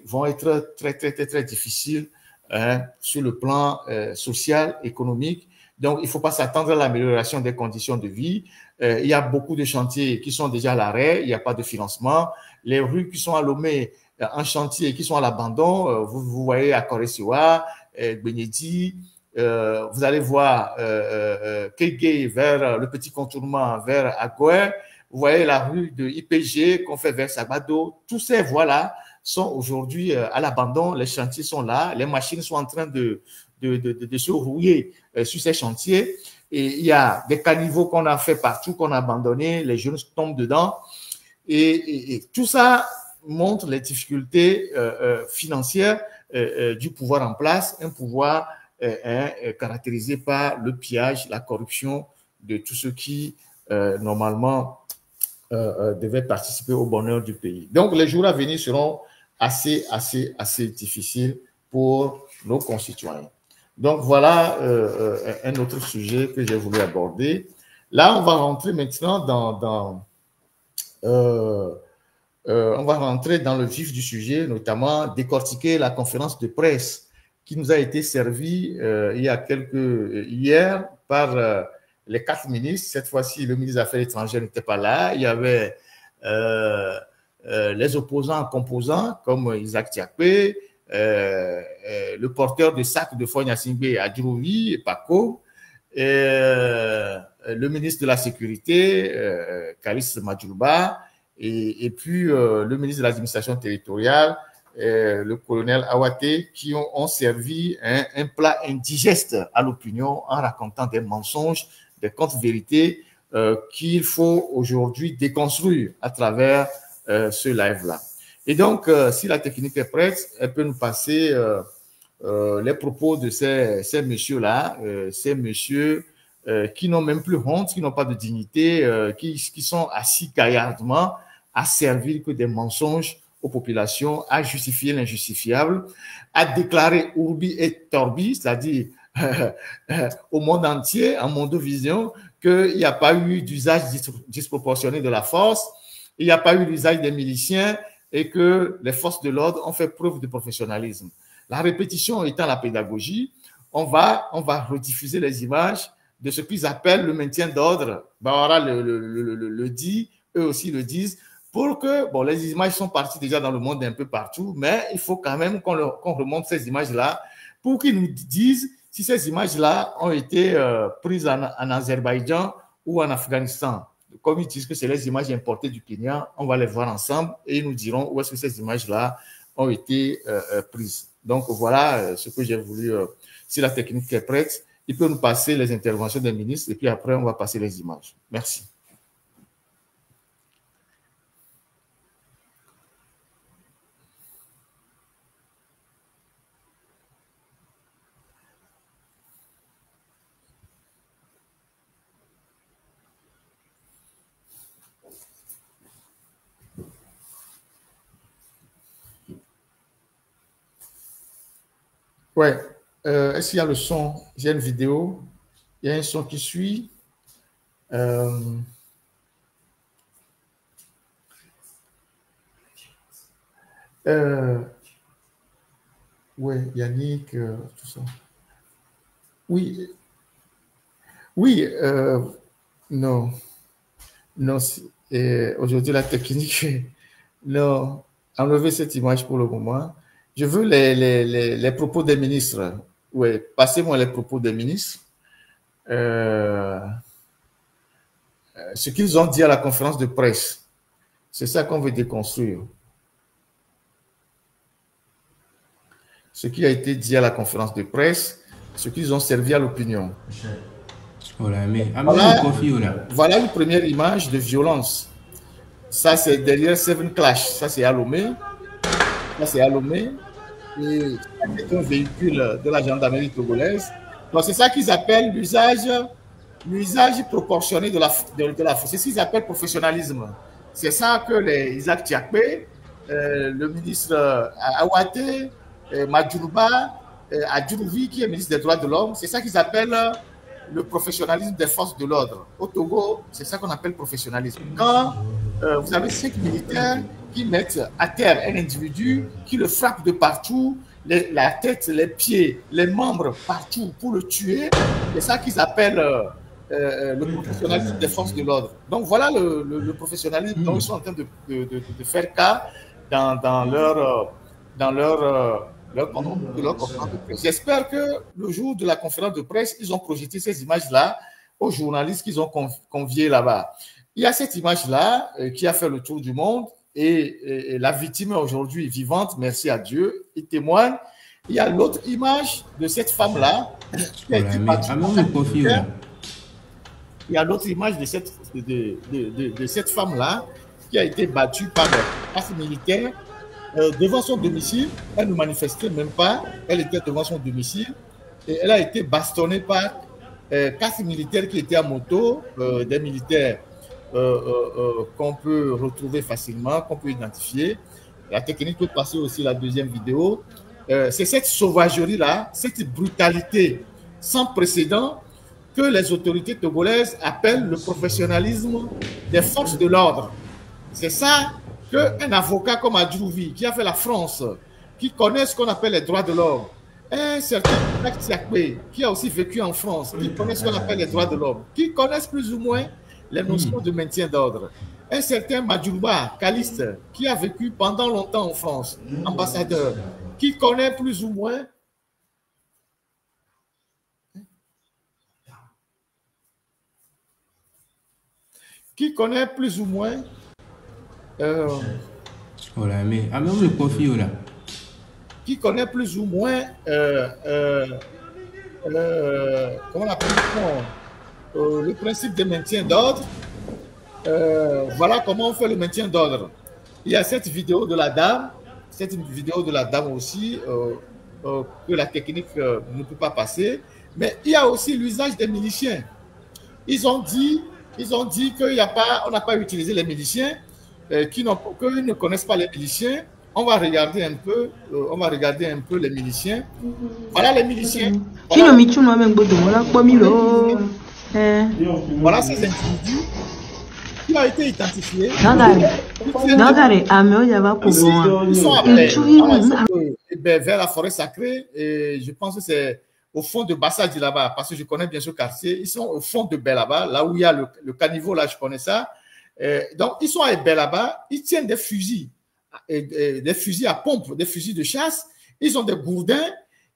vont être très difficiles sur le plan social, économique. Donc, il ne faut pas s'attendre à l'amélioration des conditions de vie. Il y a beaucoup de chantiers qui sont déjà à l'arrêt, il n'y a pas de financement. Les rues qui sont à Lomé en chantier et qui sont à l'abandon, vous voyez à Koresiwa, Gbenyedi, vous allez voir Kege vers le petit contournement vers Agoué. Vous voyez la rue de IPG qu'on fait vers Sabado. Tous ces voies-là sont aujourd'hui à l'abandon. Les chantiers sont là. Les machines sont en train de se rouiller sur ces chantiers. Et il y a des caniveaux qu'on a fait partout, qu'on a abandonnés. Les jeunes tombent dedans. Et tout ça montre les difficultés financières du pouvoir en place, un pouvoir caractérisé par le pillage, la corruption de tous ceux qui, normalement, devaient participer au bonheur du pays. Donc, les jours à venir seront assez difficiles pour nos concitoyens. Donc, voilà un autre sujet que j'ai voulu aborder. Là, on va rentrer maintenant on va rentrer dans le vif du sujet, notamment décortiquer la conférence de presse qui nous a été servie hier par les 4 ministres. Cette fois-ci, le ministre des Affaires étrangères n'était pas là. Il y avait les opposants composants comme Isaac Tiakpe, le porteur de sac de Foy Gnassingbé à Djouroui et Paco, le ministre de la Sécurité, Karis Madjouba, et puis le ministre de l'Administration territoriale, le colonel Awate, qui ont servi un plat indigeste à l'opinion en racontant des mensonges, des contre-vérités qu'il faut aujourd'hui déconstruire à travers ce live-là. Et donc, si la technique est prête, elle peut nous passer les propos de ces messieurs-là, ces messieurs qui n'ont même plus honte, qui n'ont pas de dignité, qui sont assis gaillardement à servir que des mensonges aux populations, à justifier l'injustifiable, à déclarer urbi et torbi, c'est-à-dire au monde entier, en mondovision, qu'il n'y a pas eu d'usage disproportionné de la force, il n'y a pas eu d'usage des miliciens et que les forces de l'ordre ont fait preuve de professionnalisme. La répétition étant la pédagogie, on va rediffuser les images de ce qu'ils appellent le maintien d'ordre. Bawara le dit, eux aussi le disent, pour que, bon, les images sont parties déjà dans le monde un peu partout, mais il faut quand même qu'on remonte ces images-là pour qu'ils nous disent si ces images-là ont été prises en Azerbaïdjan ou en Afghanistan. Comme ils disent que c'est les images importées du Kenya, on va les voir ensemble et ils nous diront où est-ce que ces images-là ont été prises. Donc, voilà ce que j'ai voulu. Si la technique est prête, il peut nous passer les interventions des ministres et puis après, on va passer les images. Merci. Ouais. Est-ce qu'il y a le son? J'ai une vidéo. Il y a un son qui suit. Oui, Yannick, tout ça. Oui, oui, non, non. Aujourd'hui, la technique, non, enlever cette image pour le moment. Je veux les propos des ministres. Oui, passez-moi les propos des ministres. Ce qu'ils ont dit à la conférence de presse. C'est ça qu'on veut déconstruire. Ce qui a été dit à la conférence de presse, ce qu'ils ont servi à l'opinion. Voilà une première image de violence. Ça, c'est derrière Seven Clash. Ça, c'est à Lomé. Ça, c'est à Lomé. Et c'est un véhicule de la gendarmerie togolaise. Donc, c'est ça qu'ils appellent l'usage proportionné de la force. C'est ce qu'ils appellent professionnalisme. C'est ça que les Isaac Tiakpe, le ministre Awate, Madjouba, Adjourouvi, qui est ministre des droits de l'homme, c'est ça qu'ils appellent le professionnalisme des forces de l'ordre. Au Togo, c'est ça qu'on appelle professionnalisme. Quand vous avez 5 militaires qui mettent à terre un individu, qui le frappent de partout, la tête, les pieds, les membres partout pour le tuer. C'est ça qu'ils appellent le professionnalisme des forces de l'ordre. Donc voilà le professionnalisme dont ils sont en train de faire cas dans leur conférence de presse. J'espère que le jour de la conférence de presse, ils ont projeté ces images-là aux journalistes qu'ils ont conviés là-bas. Il y a cette image-là qui a fait le tour du monde et la victime est aujourd'hui vivante, merci à Dieu, il témoigne. Il y a l'autre image de cette femme-là qui a été battue. Il y a l'autre image de cette femme-là qui a été battue par un militaire devant son domicile. Elle ne manifestait même pas, elle était devant son domicile et elle a été bastonnée par 4 militaires qui étaient à moto, des militaires qu'on peut retrouver facilement, qu'on peut identifier. La technique peut passer aussi la deuxième vidéo. C'est cette sauvagerie-là, cette brutalité sans précédent que les autorités togolaises appellent le professionnalisme des forces de l'ordre. C'est ça qu'un avocat comme Adjouvi, qui a fait la France, qui connaît ce qu'on appelle les droits de l'homme, un certain Tiakwe, qui a aussi vécu en France, qui connaît ce qu'on appelle les droits de l'homme, qui connaissent plus ou moins les notions de maintien d'ordre. Un certain Madjouba, Caliste, qui a vécu pendant longtemps en France, ambassadeur, qui connaît plus ou moins qui connaît plus ou moins comment on appelle le principe de maintien d'ordre. Voilà comment on fait le maintien d'ordre. Il y a cette vidéo de la dame, aussi que la technique ne peut pas passer, mais il y a aussi l'usage des miliciens. Ils ont dit qu'il n'y a pas, on n'a pas utilisé les miliciens, qu'ils ne connaissent pas les miliciens. On va regarder un peu les miliciens. Voilà les miliciens. Voilà ces individus qui ont été identifiés. Ils sont appelés vers la forêt sacrée et je pense que c'est au fond de Bassadi là-bas, parce que je connais bien ce quartier. Ils sont au fond de Belaba, là où il y a le caniveau, là, je connais ça. Donc, ils sont à Belaba, ils tiennent des fusils à pompe, des fusils de chasse. Ils ont des gourdins,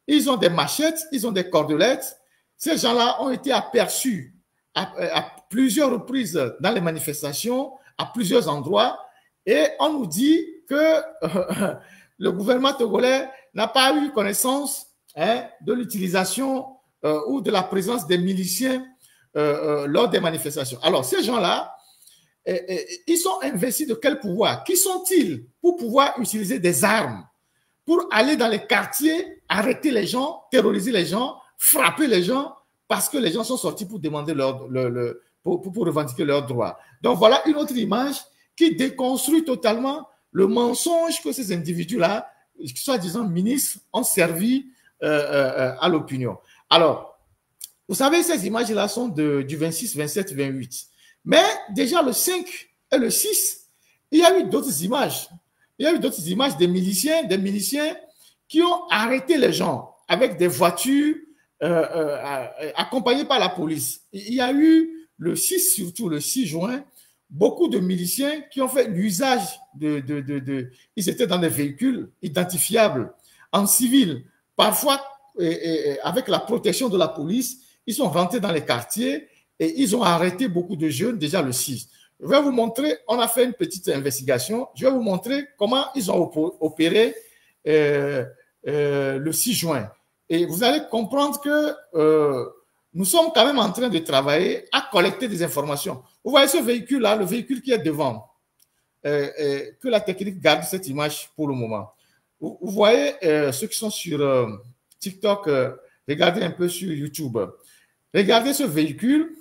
ils ont des machettes, ils ont des cordelettes. Ces gens-là ont été aperçus à plusieurs reprises dans les manifestations, à plusieurs endroits. Et on nous dit que le gouvernement togolais n'a pas eu connaissance de l'utilisation ou de la présence des miliciens lors des manifestations. Alors, ces gens-là, ils sont investis de quel pouvoir? Qui sont-ils pour pouvoir utiliser des armes, pour aller dans les quartiers, arrêter les gens, terroriser les gens, frapper les gens, parce que les gens sont sortis pour demander pour revendiquer leurs droits. Donc, voilà une autre image qui déconstruit totalement le mensonge que ces individus-là, soi-disant ministres, ont servi à l'opinion. Alors, vous savez, ces images-là sont du 26, 27, 28. Mais déjà le 5 et le 6, il y a eu d'autres images. Il y a eu d'autres images des miliciens qui ont arrêté les gens avec des voitures accompagnées par la police. Il y a eu le 6, surtout le 6 juin, beaucoup de miliciens qui ont fait l'usage ils étaient dans des véhicules identifiables en civil. Parfois, avec la protection de la police, ils sont rentrés dans les quartiers et ils ont arrêté beaucoup de jeunes déjà le 6. Je vais vous montrer, on a fait une petite investigation, je vais vous montrer comment ils ont opéré le 6 juin. Et vous allez comprendre que nous sommes quand même en train de travailler à collecter des informations. Vous voyez ce véhicule-là, le véhicule qui est devant, que la technique garde cette image pour le moment. Vous voyez ceux qui sont sur TikTok, regardez un peu sur YouTube. Regardez ce véhicule,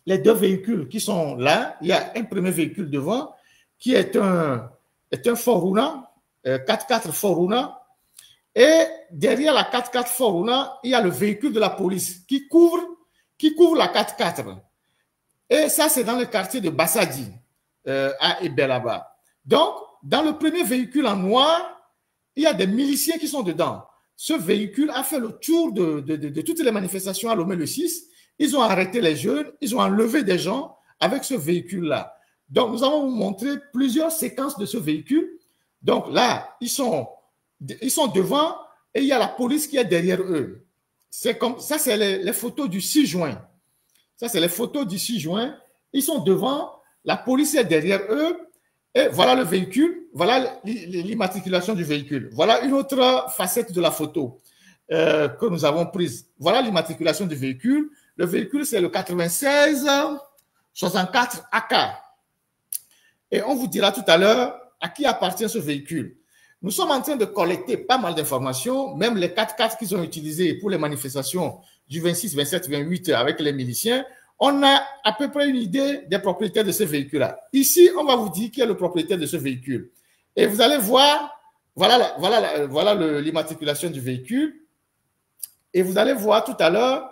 les deux véhicules qui sont là. Il y a un premier véhicule devant qui est un Foruna, 4x4 Foruna. Et derrière la 4x4 Foruna, il y a le véhicule de la police qui couvre la 4x4. Et ça, c'est dans le quartier de Bassadi, à Ebelaba. Donc, dans le premier véhicule en noir, il y a des miliciens qui sont dedans. Ce véhicule a fait le tour de toutes les manifestations à Lomé le 6. Ils ont arrêté les jeunes, ils ont enlevé des gens avec ce véhicule-là. Donc, nous allons vous montrer plusieurs séquences de ce véhicule. Donc là, ils sont devant et il y a la police qui est derrière eux. C'est comme ça, c'est les photos du 6 juin. Ça, c'est les photos du 6 juin. Ils sont devant, la police est derrière eux. Et voilà le véhicule, voilà l'immatriculation du véhicule. Voilà une autre facette de la photo que nous avons prise. Voilà l'immatriculation du véhicule. Le véhicule, c'est le 96 64 AK. Et on vous dira tout à l'heure à qui appartient ce véhicule. Nous sommes en train de collecter pas mal d'informations, même les 4x4 qu'ils ont utilisés pour les manifestations du 26, 27, 28 avec les miliciens. On a à peu près une idée des propriétaires de ce véhicule-là. Ici, on va vous dire qui est le propriétaire de ce véhicule. Et vous allez voir, voilà l'immatriculation du véhicule. Et vous allez voir tout à l'heure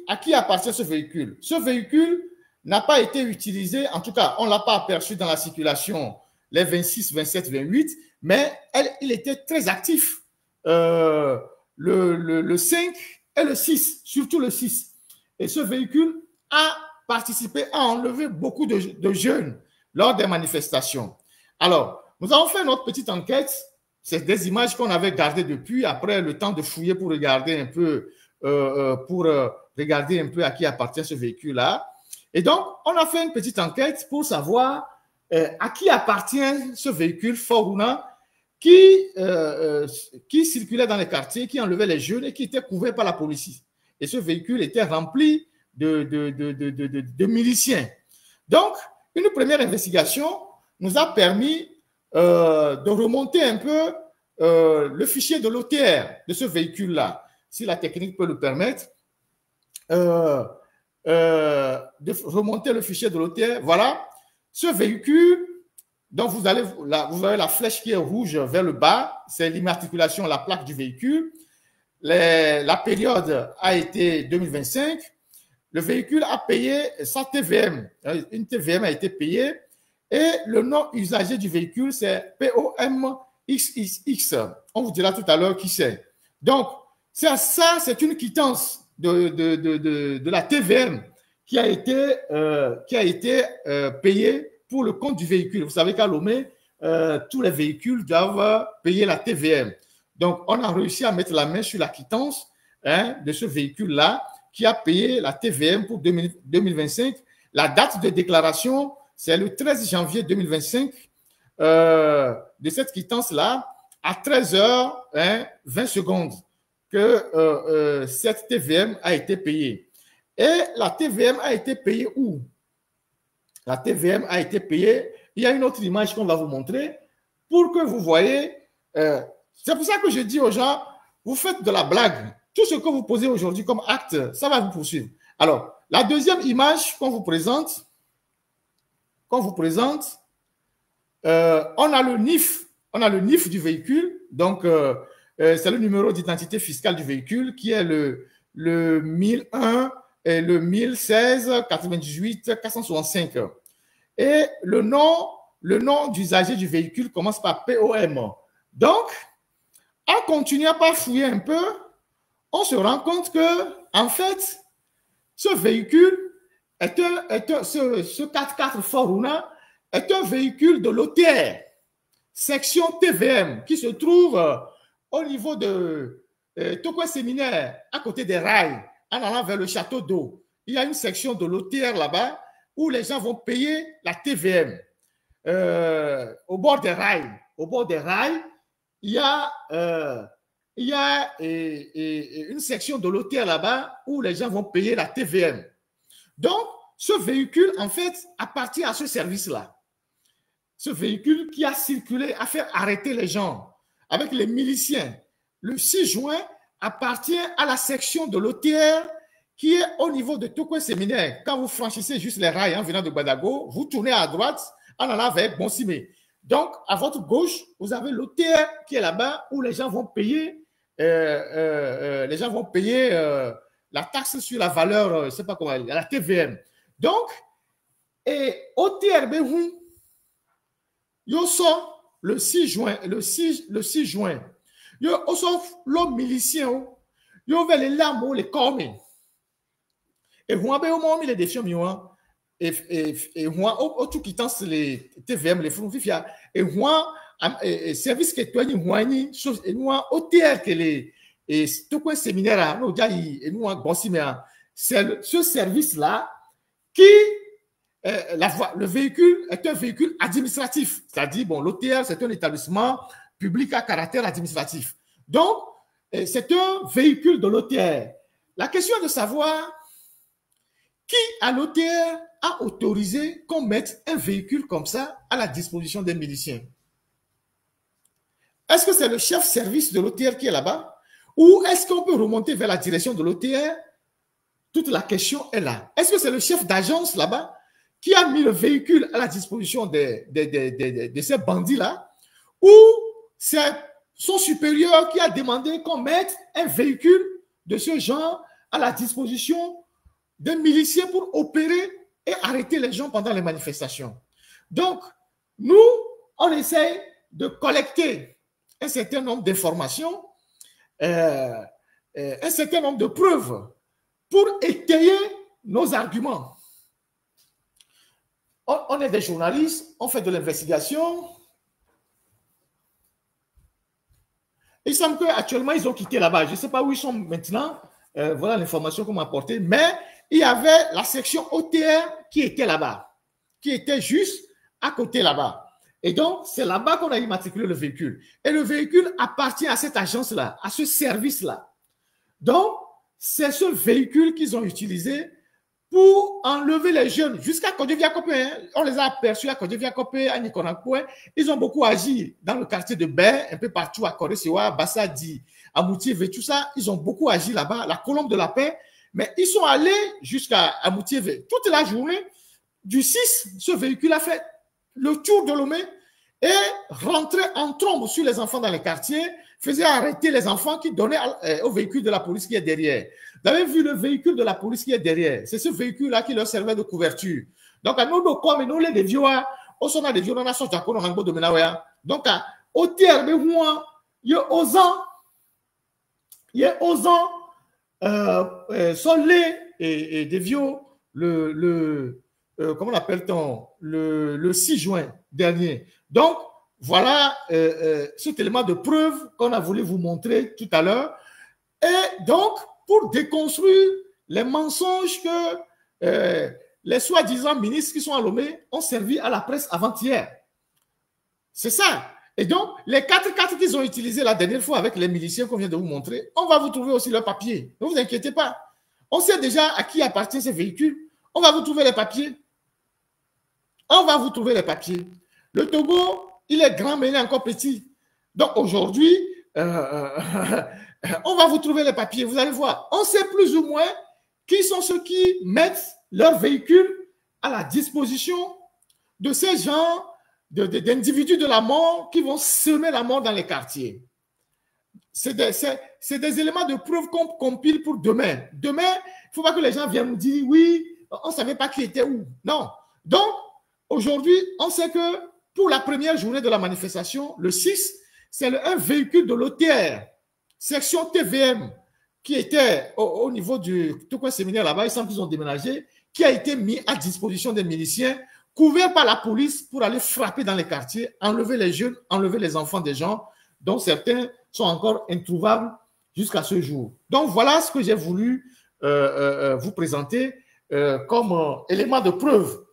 à qui appartient ce véhicule. Ce véhicule n'a pas été utilisé, en tout cas, on ne l'a pas aperçu dans la circulation les 26, 27, 28, mais il était très actif le 5 et le 6, surtout le 6. Et ce véhicule a participé à enlever beaucoup de jeunes lors des manifestations. Alors, nous avons fait notre petite enquête. C'est des images qu'on avait gardées depuis, après le temps de fouiller pour regarder un peu, à qui appartient ce véhicule-là. Et donc, on a fait une petite enquête pour savoir à qui appartient ce véhicule Foruna qui circulait dans les quartiers, qui enlevait les jeunes et qui était couvert par la police. Et ce véhicule était rempli de miliciens. Donc, une première investigation nous a permis de remonter un peu le fichier de l'OTR de ce véhicule-là, si la technique peut le permettre, de remonter le fichier de l'OTR. Voilà, ce véhicule, donc vous avez la flèche qui est rouge vers le bas, c'est l'immatriculation, la plaque du véhicule. La période a été 2025. Le véhicule a payé sa TVM. Une TVM a été payée. Et le nom usager du véhicule, c'est POMXXX. On vous dira tout à l'heure qui c'est. Donc, ça, c'est une quittance de la TVM qui a été payée pour le compte du véhicule. Vous savez qu'à Lomé, tous les véhicules doivent payer la TVM. Donc, on a réussi à mettre la main sur la quittance de ce véhicule-là qui a payé la TVM pour 2025. La date de déclaration, c'est le 13 janvier 2025 de cette quittance-là à 13h20 que cette TVM a été payée. Et la TVM a été payée où? La TVM a été payée. Il y a une autre image qu'on va vous montrer pour que vous voyez. C'est pour ça que je dis aux gens, vous faites de la blague. Tout ce que vous posez aujourd'hui comme acte, ça va vous poursuivre. Alors, la deuxième image qu'on vous présente, on a le NIF. On a le NIF du véhicule. Donc, c'est le numéro d'identité fiscale du véhicule qui est le 1001 et le 1016 98 465. Et le nom d'usager du véhicule commence par POM. Donc, en continuant par fouiller un peu, on se rend compte que, en fait, ce véhicule ce 4x4 Foruna est un véhicule de l'OTR, section TVM, qui se trouve au niveau de Tokwe Séminaire, à côté des rails, en allant vers le château d'eau. Il y a une section de l'OTR là-bas où les gens vont payer la TVM. Au bord des rails. Au bord des rails, il y a une section de l'OTR là-bas où les gens vont payer la TVM. Donc, ce véhicule, en fait, appartient à ce service-là. Ce véhicule qui a circulé, a fait arrêter les gens avec les miliciens. Le 6 juin appartient à la section de l'OTR qui est au niveau de Tokwe Séminaire. Quand vous franchissez juste les rails en venant de Badago, vous tournez à droite en allant vers Bonsimé. Donc, à votre gauche, vous avez l'OTR qui est là-bas où les gens vont payer la taxe sur la valeur, je ne sais pas comment, la TVM. Donc, et OTRB, yo sort le 6 juin, le 6 juin, yo sort l'homme milicien, yo veut les lames, les corps. Et moi, ben, au moment où les défiants, et moi, au tout quittant les TVM, les fonds FIFIA, et moi, service que toi, et moi, au théâtre, et tout quoi séminaire, et moi, bon, si, mais c'est ce service-là qui, le véhicule est un véhicule administratif. C'est-à-dire, bon, l'OTR, c'est un établissement public à caractère administratif. Donc, c'est un véhicule de l'OTR. La question est de savoir qui, à l'OTR, a autorisé qu'on mette un véhicule comme ça à la disposition des miliciens. Est-ce que c'est le chef service de l'OTR qui est là-bas? Ou est-ce qu'on peut remonter vers la direction de l'OTR? Toute la question est là. Est-ce que c'est le chef d'agence là-bas qui a mis le véhicule à la disposition de ces bandits-là? Ou c'est son supérieur qui a demandé qu'on mette un véhicule de ce genre à la disposition des miliciens pour opérer et arrêter les gens pendant les manifestations? Donc, nous, on essaie de collecter un certain nombre d'informations, un certain nombre de preuves pour étayer nos arguments. On est des journalistes, on fait de l'investigation. Il semble qu'actuellement, ils ont quitté là-bas. Je ne sais pas où ils sont maintenant. Voilà l'information qu'on m'a apportée. Mais il y avait la section OTR qui était là-bas, qui était juste à côté là-bas. Et donc, c'est là-bas qu'on a immatriculé le véhicule. Et le véhicule appartient à cette agence-là, à ce service-là. Donc, c'est ce véhicule qu'ils ont utilisé pour enlever les jeunes jusqu'à Kodjeviakopé. Hein. On les a aperçus à Kodjeviakopé, à Nikonakoué. Ils ont beaucoup agi dans le quartier de Baie, un peu partout à Koré-Sewa, Bassadi, à Moutiévé, tout ça. Ils ont beaucoup agi là-bas, la colombe de la paix. Mais ils sont allés jusqu'à Moutiévé. Toute la journée, du 6, ce véhicule a fait le tour de Lomé et rentrait en trombe sur les enfants dans les quartiers, faisait arrêter les enfants qui donnaient au véhicule de la police qui est derrière. Vous avez vu le véhicule de la police qui est derrière. C'est ce véhicule-là qui leur servait de couverture. Donc, à nous, comme nous, les vieux, on s'en a des vieux, on a sorti à quoi, on a un de Menaouya. Donc, au tiers, il y a osant, Solé et des vieux, comment l'appelle-t-on, le 6 juin dernier. Donc, voilà cet élément de preuve qu'on a voulu vous montrer tout à l'heure. Et donc, pour déconstruire les mensonges que les soi-disant ministres qui sont à Lomé ont servi à la presse avant-hier. C'est ça. Et donc, les 4x4 qu'ils ont utilisés la dernière fois avec les miliciens qu'on vient de vous montrer, on va vous trouver aussi leurs papiers. Ne vous inquiétez pas. On sait déjà à qui appartient ces véhicules. On va vous trouver les papiers. On va vous trouver les papiers. Le Togo, il est grand, mais il est encore petit. Donc aujourd'hui, on va vous trouver les papiers. Vous allez voir. On sait plus ou moins qui sont ceux qui mettent leurs véhicules à la disposition de ces gens, d'individus de la mort qui vont semer la mort dans les quartiers. C'est des éléments de preuve qu'on compile pour demain. Demain, il ne faut pas que les gens viennent nous dire, oui, on ne savait pas qui était où. Non. Donc, aujourd'hui, on sait que pour la première journée de la manifestation, le 6, c'est un véhicule de l'OTR, section TVM, qui était au niveau du tout quoi séminaire là-bas, ils semble qu'ils ont déménagé, qui a été mis à disposition des miliciens, couvert par la police pour aller frapper dans les quartiers, enlever les jeunes, enlever les enfants des gens, dont certains sont encore introuvables jusqu'à ce jour. Donc, voilà ce que j'ai voulu vous présenter comme élément de preuve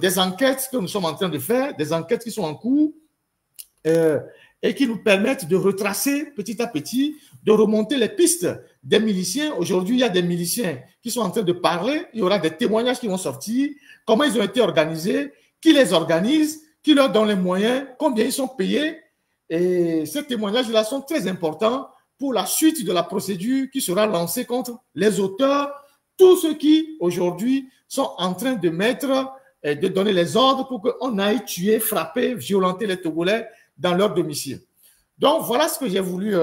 des enquêtes que nous sommes en train de faire, des enquêtes qui sont en cours et qui nous permettent de retracer petit à petit, de remonter les pistes des miliciens. Aujourd'hui, il y a des miliciens qui sont en train de parler, il y aura des témoignages qui vont sortir, comment ils ont été organisés, qui les organise, qui leur donne les moyens, combien ils sont payés. Et ces témoignages-là sont très importants pour la suite de la procédure qui sera lancée contre les auteurs, tous ceux qui, aujourd'hui, sont en train de mettre et de donner les ordres pour qu'on aille tuer, frapper, violenter les Togolais dans leur domicile. Donc, voilà ce que j'ai voulu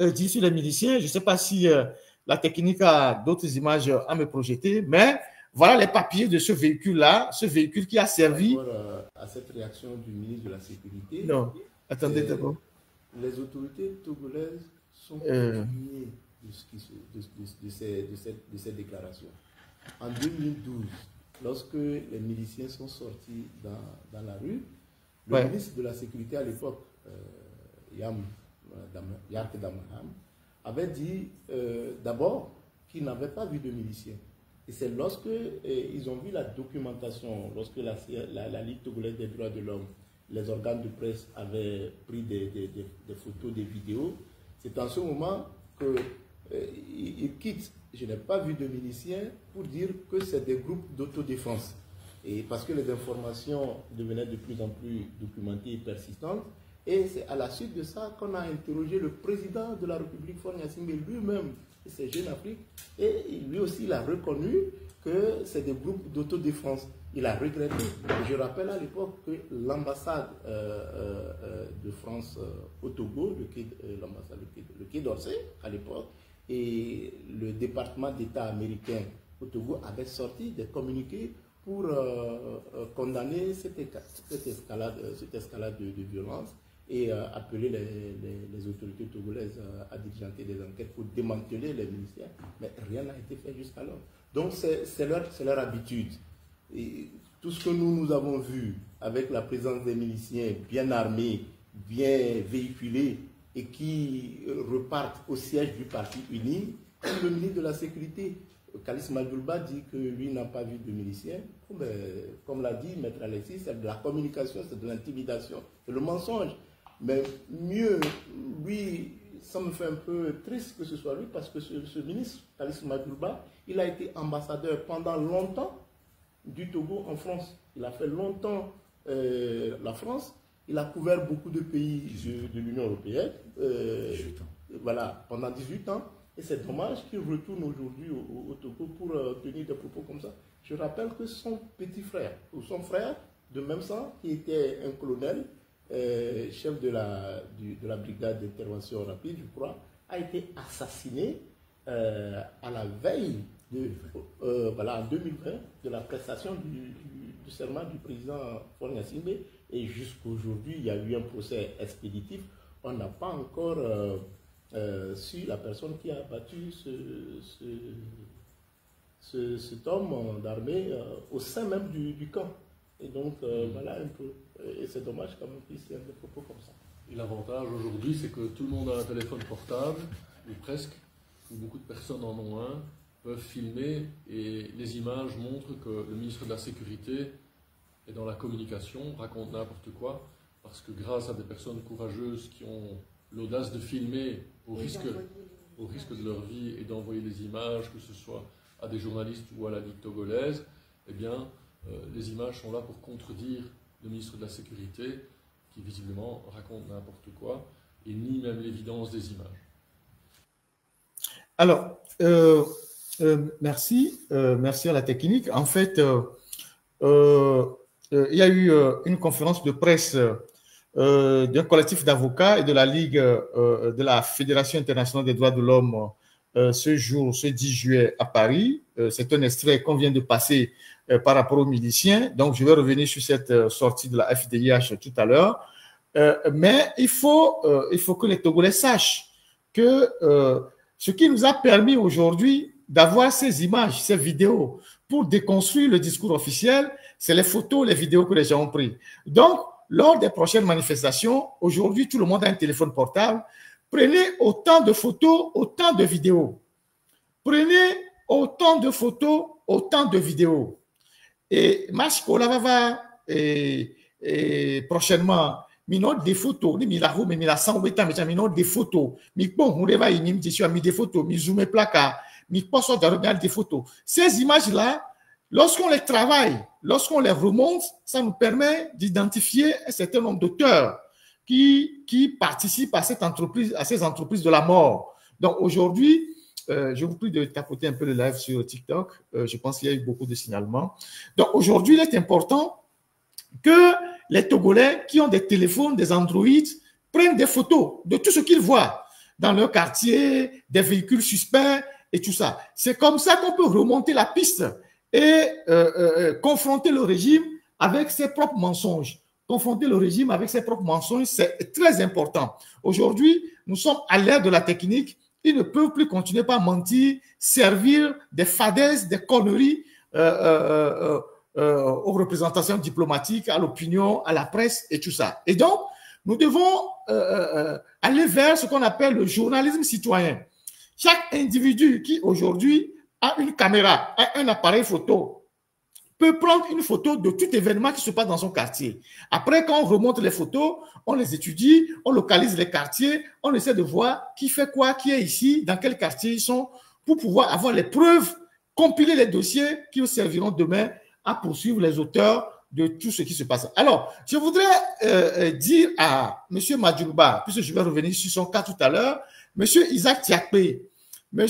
dire sur les miliciens. Je ne sais pas si la technique a d'autres images à me projeter, mais Voilà les papiers de ce véhicule-là, ce véhicule qui a servi. Par rapport à cette réaction du ministre de la Sécurité. Non, attendez d'abord. Les autorités togolaises sont coutumiers de ces déclarations. En 2012, lorsque les miliciens sont sortis dans la rue, le ministre de la Sécurité à l'époque, Yark Damaham, avait dit d'abord qu'il n'avait pas vu de miliciens. Et c'est lorsque ils ont vu la documentation, lorsque la Ligue togolaise des droits de l'homme, les organes de presse avaient pris des photos, des vidéos, c'est en ce moment qu'ils quittent. Je n'ai pas vu de miliciens pour dire que c'est des groupes d'autodéfense. Et parce que les informations devenaient de plus en plus documentées et persistantes. Et c'est à la suite de ça qu'on a interrogé le président de la République, Faure Gnassingbé lui-même, c'est Jeune Afrique, et lui aussi il a reconnu que c'est des groupes d'autodéfense. Il a regretté. Je rappelle à l'époque que l'ambassade de France au Togo, le Quai d'Orsay à l'époque, et le département d'État américain au Togo avaient sorti des communiqués pour condamner cette escalade de violence et appeler les autorités togolaises à diligenter des enquêtes pour démanteler les ministères. Mais rien n'a été fait jusqu'alors. Donc c'est leur habitude. Et tout ce que nous avons vu avec la présence des miliciens bien armés, bien véhiculés et qui repartent au siège du Parti uni, comme le ministre de la Sécurité, Kaliss Majuba, dit que lui n'a pas vu de miliciens. Comme l'a dit Maître Alexis, c'est de la communication, c'est de l'intimidation, c'est le mensonge. Mais mieux, lui, ça me fait un peu triste que ce soit lui, parce que ce ministre, Kaliss Majuba, il a été ambassadeur pendant longtemps du Togo en France. Il a fait longtemps la France. Il a couvert beaucoup de pays de l'Union européenne. 18 ans. Voilà, pendant 18 ans. Et c'est dommage qu'il retourne aujourd'hui au Togo pour tenir des propos comme ça. Je rappelle que son petit frère, ou son frère de même sang, qui était un colonel, chef de la brigade d'intervention rapide, je crois, a été assassiné à la veille, en 2020, de la prestation du serment du président Faure Gnassingbé. Et jusqu'aujourd'hui, il y a eu un procès expéditif. On n'a pas encore su la personne qui a battu cet homme d'armée au sein même du camp. Et donc, voilà un peu. Et c'est dommage quand même qu'il y ait des propos comme ça. Et l'avantage aujourd'hui, c'est que tout le monde a un téléphone portable, ou presque, ou beaucoup de personnes en ont un, peuvent filmer, et les images montrent que le ministre de la Sécurité est dans la communication, raconte n'importe quoi, parce que grâce à des personnes courageuses qui ont l'audace de filmer au risque de leur vie et d'envoyer des images, que ce soit à des journalistes ou à la Ligue togolaise, eh bien, les images sont là pour contredire le ministre de la Sécurité, qui visiblement raconte n'importe quoi, et nie même l'évidence des images. Alors, merci à la technique. En fait, il y a eu une conférence de presse d'un collectif d'avocats et de la Ligue de la Fédération internationale des droits de l'homme ce 10 juillet à Paris. C'est un extrait qu'on vient de passer par rapport aux miliciens. Donc, je vais revenir sur cette sortie de la FDIH tout à l'heure. Mais il faut que les Togolais sachent que ce qui nous a permis aujourd'hui d'avoir ces images, ces vidéos, pour déconstruire le discours officiel, c'est les photos, les vidéos que les gens ont prises. Donc, lors des prochaines manifestations, aujourd'hui, tout le monde a un téléphone portable. Prenez autant de photos, autant de vidéos. Prenez autant de photos, autant de vidéos. Et Mashkola va prochainement, note des photos, des photos, des photos, des photos. Ces images-là, lorsqu'on les travaille, lorsqu'on les remonte, ça nous permet d'identifier un certain nombre d'auteurs qui participent à ces entreprises de la mort. Donc aujourd'hui, je vous prie de tapoter un peu le live sur TikTok. Je pense qu'il y a eu beaucoup de signalements. Donc aujourd'hui, il est important que les Togolais qui ont des téléphones, des Android, prennent des photos de tout ce qu'ils voient dans leur quartier, des véhicules suspects et tout ça. C'est comme ça qu'on peut remonter la piste et confronter le régime avec ses propres mensonges. Confronter le régime avec ses propres mensonges, c'est très important. Aujourd'hui, nous sommes à l'ère de la technique. Ils ne peuvent plus continuer par mentir, servir des fadaises, des conneries aux représentations diplomatiques, à l'opinion, à la presse et tout ça. Et donc, nous devons aller vers ce qu'on appelle le journalisme citoyen. Chaque individu qui aujourd'hui a une caméra, a un appareil photo, peut prendre une photo de tout événement qui se passe dans son quartier. Après, quand on remonte les photos, on les étudie, on localise les quartiers, on essaie de voir qui fait quoi, qui est ici, dans quel quartier ils sont, pour pouvoir avoir les preuves, compiler les dossiers qui nous serviront demain à poursuivre les auteurs de tout ce qui se passe. Alors, je voudrais dire à M. Madjouba, puisque je vais revenir sur son cas tout à l'heure, M. Isaac Tiakpe, M.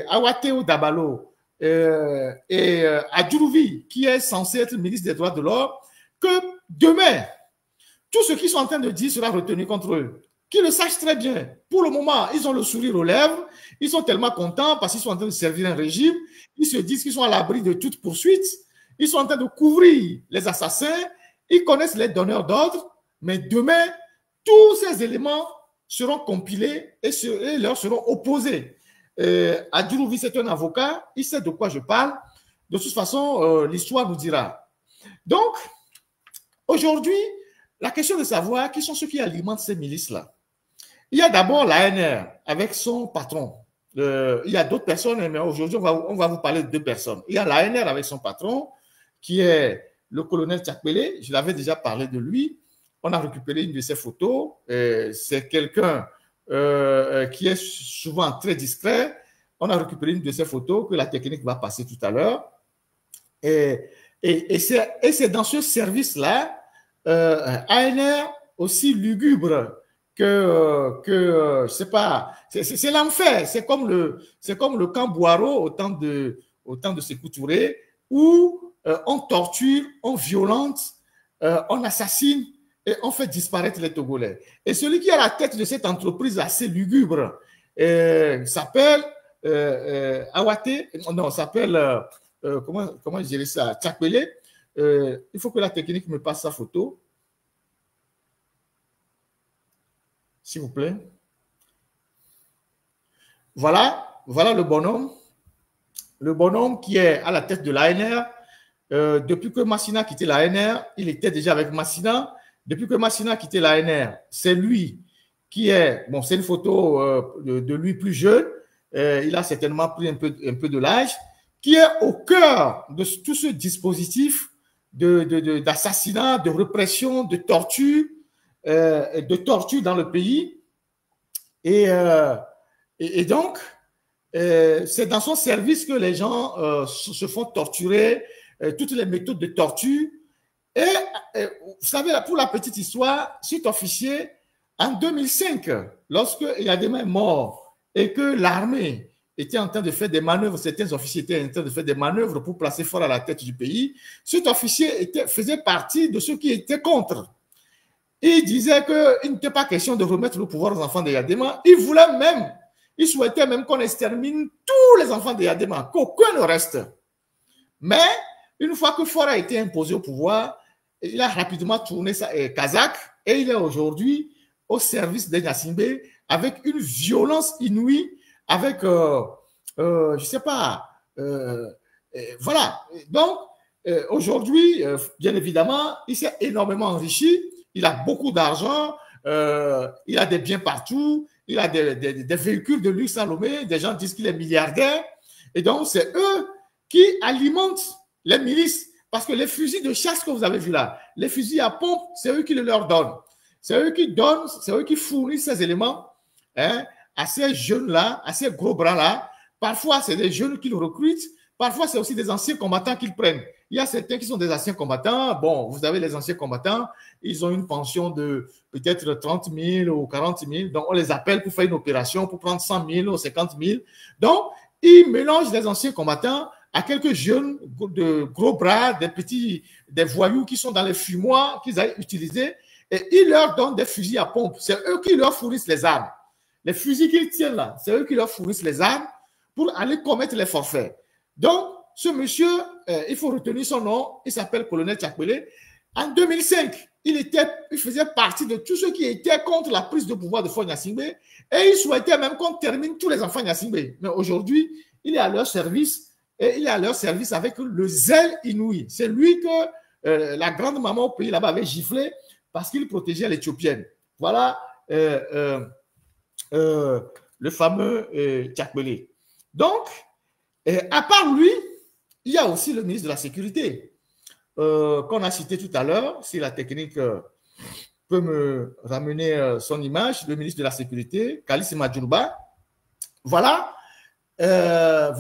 Awateo Dabalo, et Adjourouvi, qui est censé être ministre des Droits de l'Homme, que demain, tout ce qu'ils sont en train de dire sera retenu contre eux. Qu'ils le sachent très bien. Pour le moment, ils ont le sourire aux lèvres, ils sont tellement contents parce qu'ils sont en train de servir un régime, ils se disent qu'ils sont à l'abri de toute poursuite, ils sont en train de couvrir les assassins, ils connaissent les donneurs d'ordre, mais demain, tous ces éléments seront compilés et leur seront opposés. Adjourouvi, c'est un avocat, il sait de quoi je parle. De toute façon, l'histoire nous dira. Donc, aujourd'hui, la question de savoir qui sont ceux qui alimentent ces milices-là. Il y a d'abord l'ANR avec son patron. Il y a d'autres personnes, mais aujourd'hui, on va vous parler de deux personnes. Il y a l'ANR avec son patron, qui est le colonel Tchakpele. Je l'avais déjà parlé de lui. On a récupéré une de ses photos. C'est quelqu'un qui est souvent très discret. On a récupéré une de ces photos que la technique va passer tout à l'heure. Et c'est dans ce service-là, ANR aussi lugubre que je sais pas, c'est l'enfer. C'est comme le camp Boireau au temps de Sékou Touré, où on torture, on violente, on assassine et on fait disparaître les Togolais. Et celui qui est à la tête de cette entreprise assez lugubre s'appelle Awate, non, s'appelle, comment je dirais ça, Tchakpele. Il faut que la technique me passe sa photo. S'il vous plaît. Voilà le bonhomme. Le bonhomme qui est à la tête de l'ANR. Depuis que Massina a quitté l'ANR, il était déjà avec Massina. Depuis que Massina a quitté l'ANR, c'est lui qui est, bon, c'est une photo de lui plus jeune, il a certainement pris un peu de l'âge, qui est au cœur de tout ce dispositif d'assassinat, de répression, de torture dans le pays. Et donc, c'est dans son service que les gens se font torturer, toutes les méthodes de torture. Et vous savez, pour la petite histoire, cet officier, en 2005, lorsqu'il y a des mains morts et que l'armée était en train de faire des manœuvres, certains officiers étaient en train de faire des manœuvres pour placer Faure à la tête du pays, cet officier faisait partie de ceux qui étaient contre. Il disait qu'il n'était pas question de remettre le pouvoir aux enfants de Yadema. Il souhaitait même qu'on extermine tous les enfants de Yadema, qu'aucun ne reste. Mais une fois que Faure a été imposé au pouvoir, il a rapidement tourné Kazakh et il est aujourd'hui au service de Gnassingbé avec une violence inouïe, avec, je ne sais pas, voilà. Donc, aujourd'hui, bien évidemment, il s'est énormément enrichi, il a beaucoup d'argent, il a des biens partout, il a des véhicules de luxe à Lomé, des gens disent qu'il est milliardaire, et donc c'est eux qui alimentent les milices. Parce que les fusils de chasse que vous avez vus là, les fusils à pompe, c'est eux qui le leur donnent. C'est eux qui donnent, c'est eux qui fournissent ces éléments à ces jeunes-là, à ces gros bras-là. Parfois, c'est des jeunes qu'ils recrutent. Parfois, c'est aussi des anciens combattants qu'ils prennent. Il y a certains qui sont des anciens combattants. Bon, vous avez les anciens combattants, ils ont une pension de peut-être 30 000 ou 40 000. Donc, on les appelle pour faire une opération, pour prendre 100 000 ou 50 000. Donc, ils mélangent les anciens combattants à quelques jeunes de gros bras, des voyous qui sont dans les fumoirs qu'ils avaient utilisés, et ils leur donnent des fusils à pompe. C'est eux qui leur fournissent les armes. Les fusils qu'ils tiennent là, c'est eux qui leur fournissent les armes pour aller commettre les forfaits. Donc, ce monsieur, il faut retenir son nom, il s'appelle colonel Tchakwele. En 2005, il faisait partie de tous ceux qui étaient contre la prise de pouvoir de Faure Gnassingbé et il souhaitait même qu'on termine tous les enfants Gnassingbé. Mais aujourd'hui, il est à leur service et il est à leur service avec le zèle inouï. C'est lui que la grande maman au pays là-bas avait giflé parce qu'il protégeait l'Éthiopienne. Voilà le fameux Tchakwele. Donc, à part lui, il y a aussi le ministre de la Sécurité qu'on a cité tout à l'heure. Si la technique peut me ramener son image, le ministre de la Sécurité, Kalice Madjouba. Voilà, M.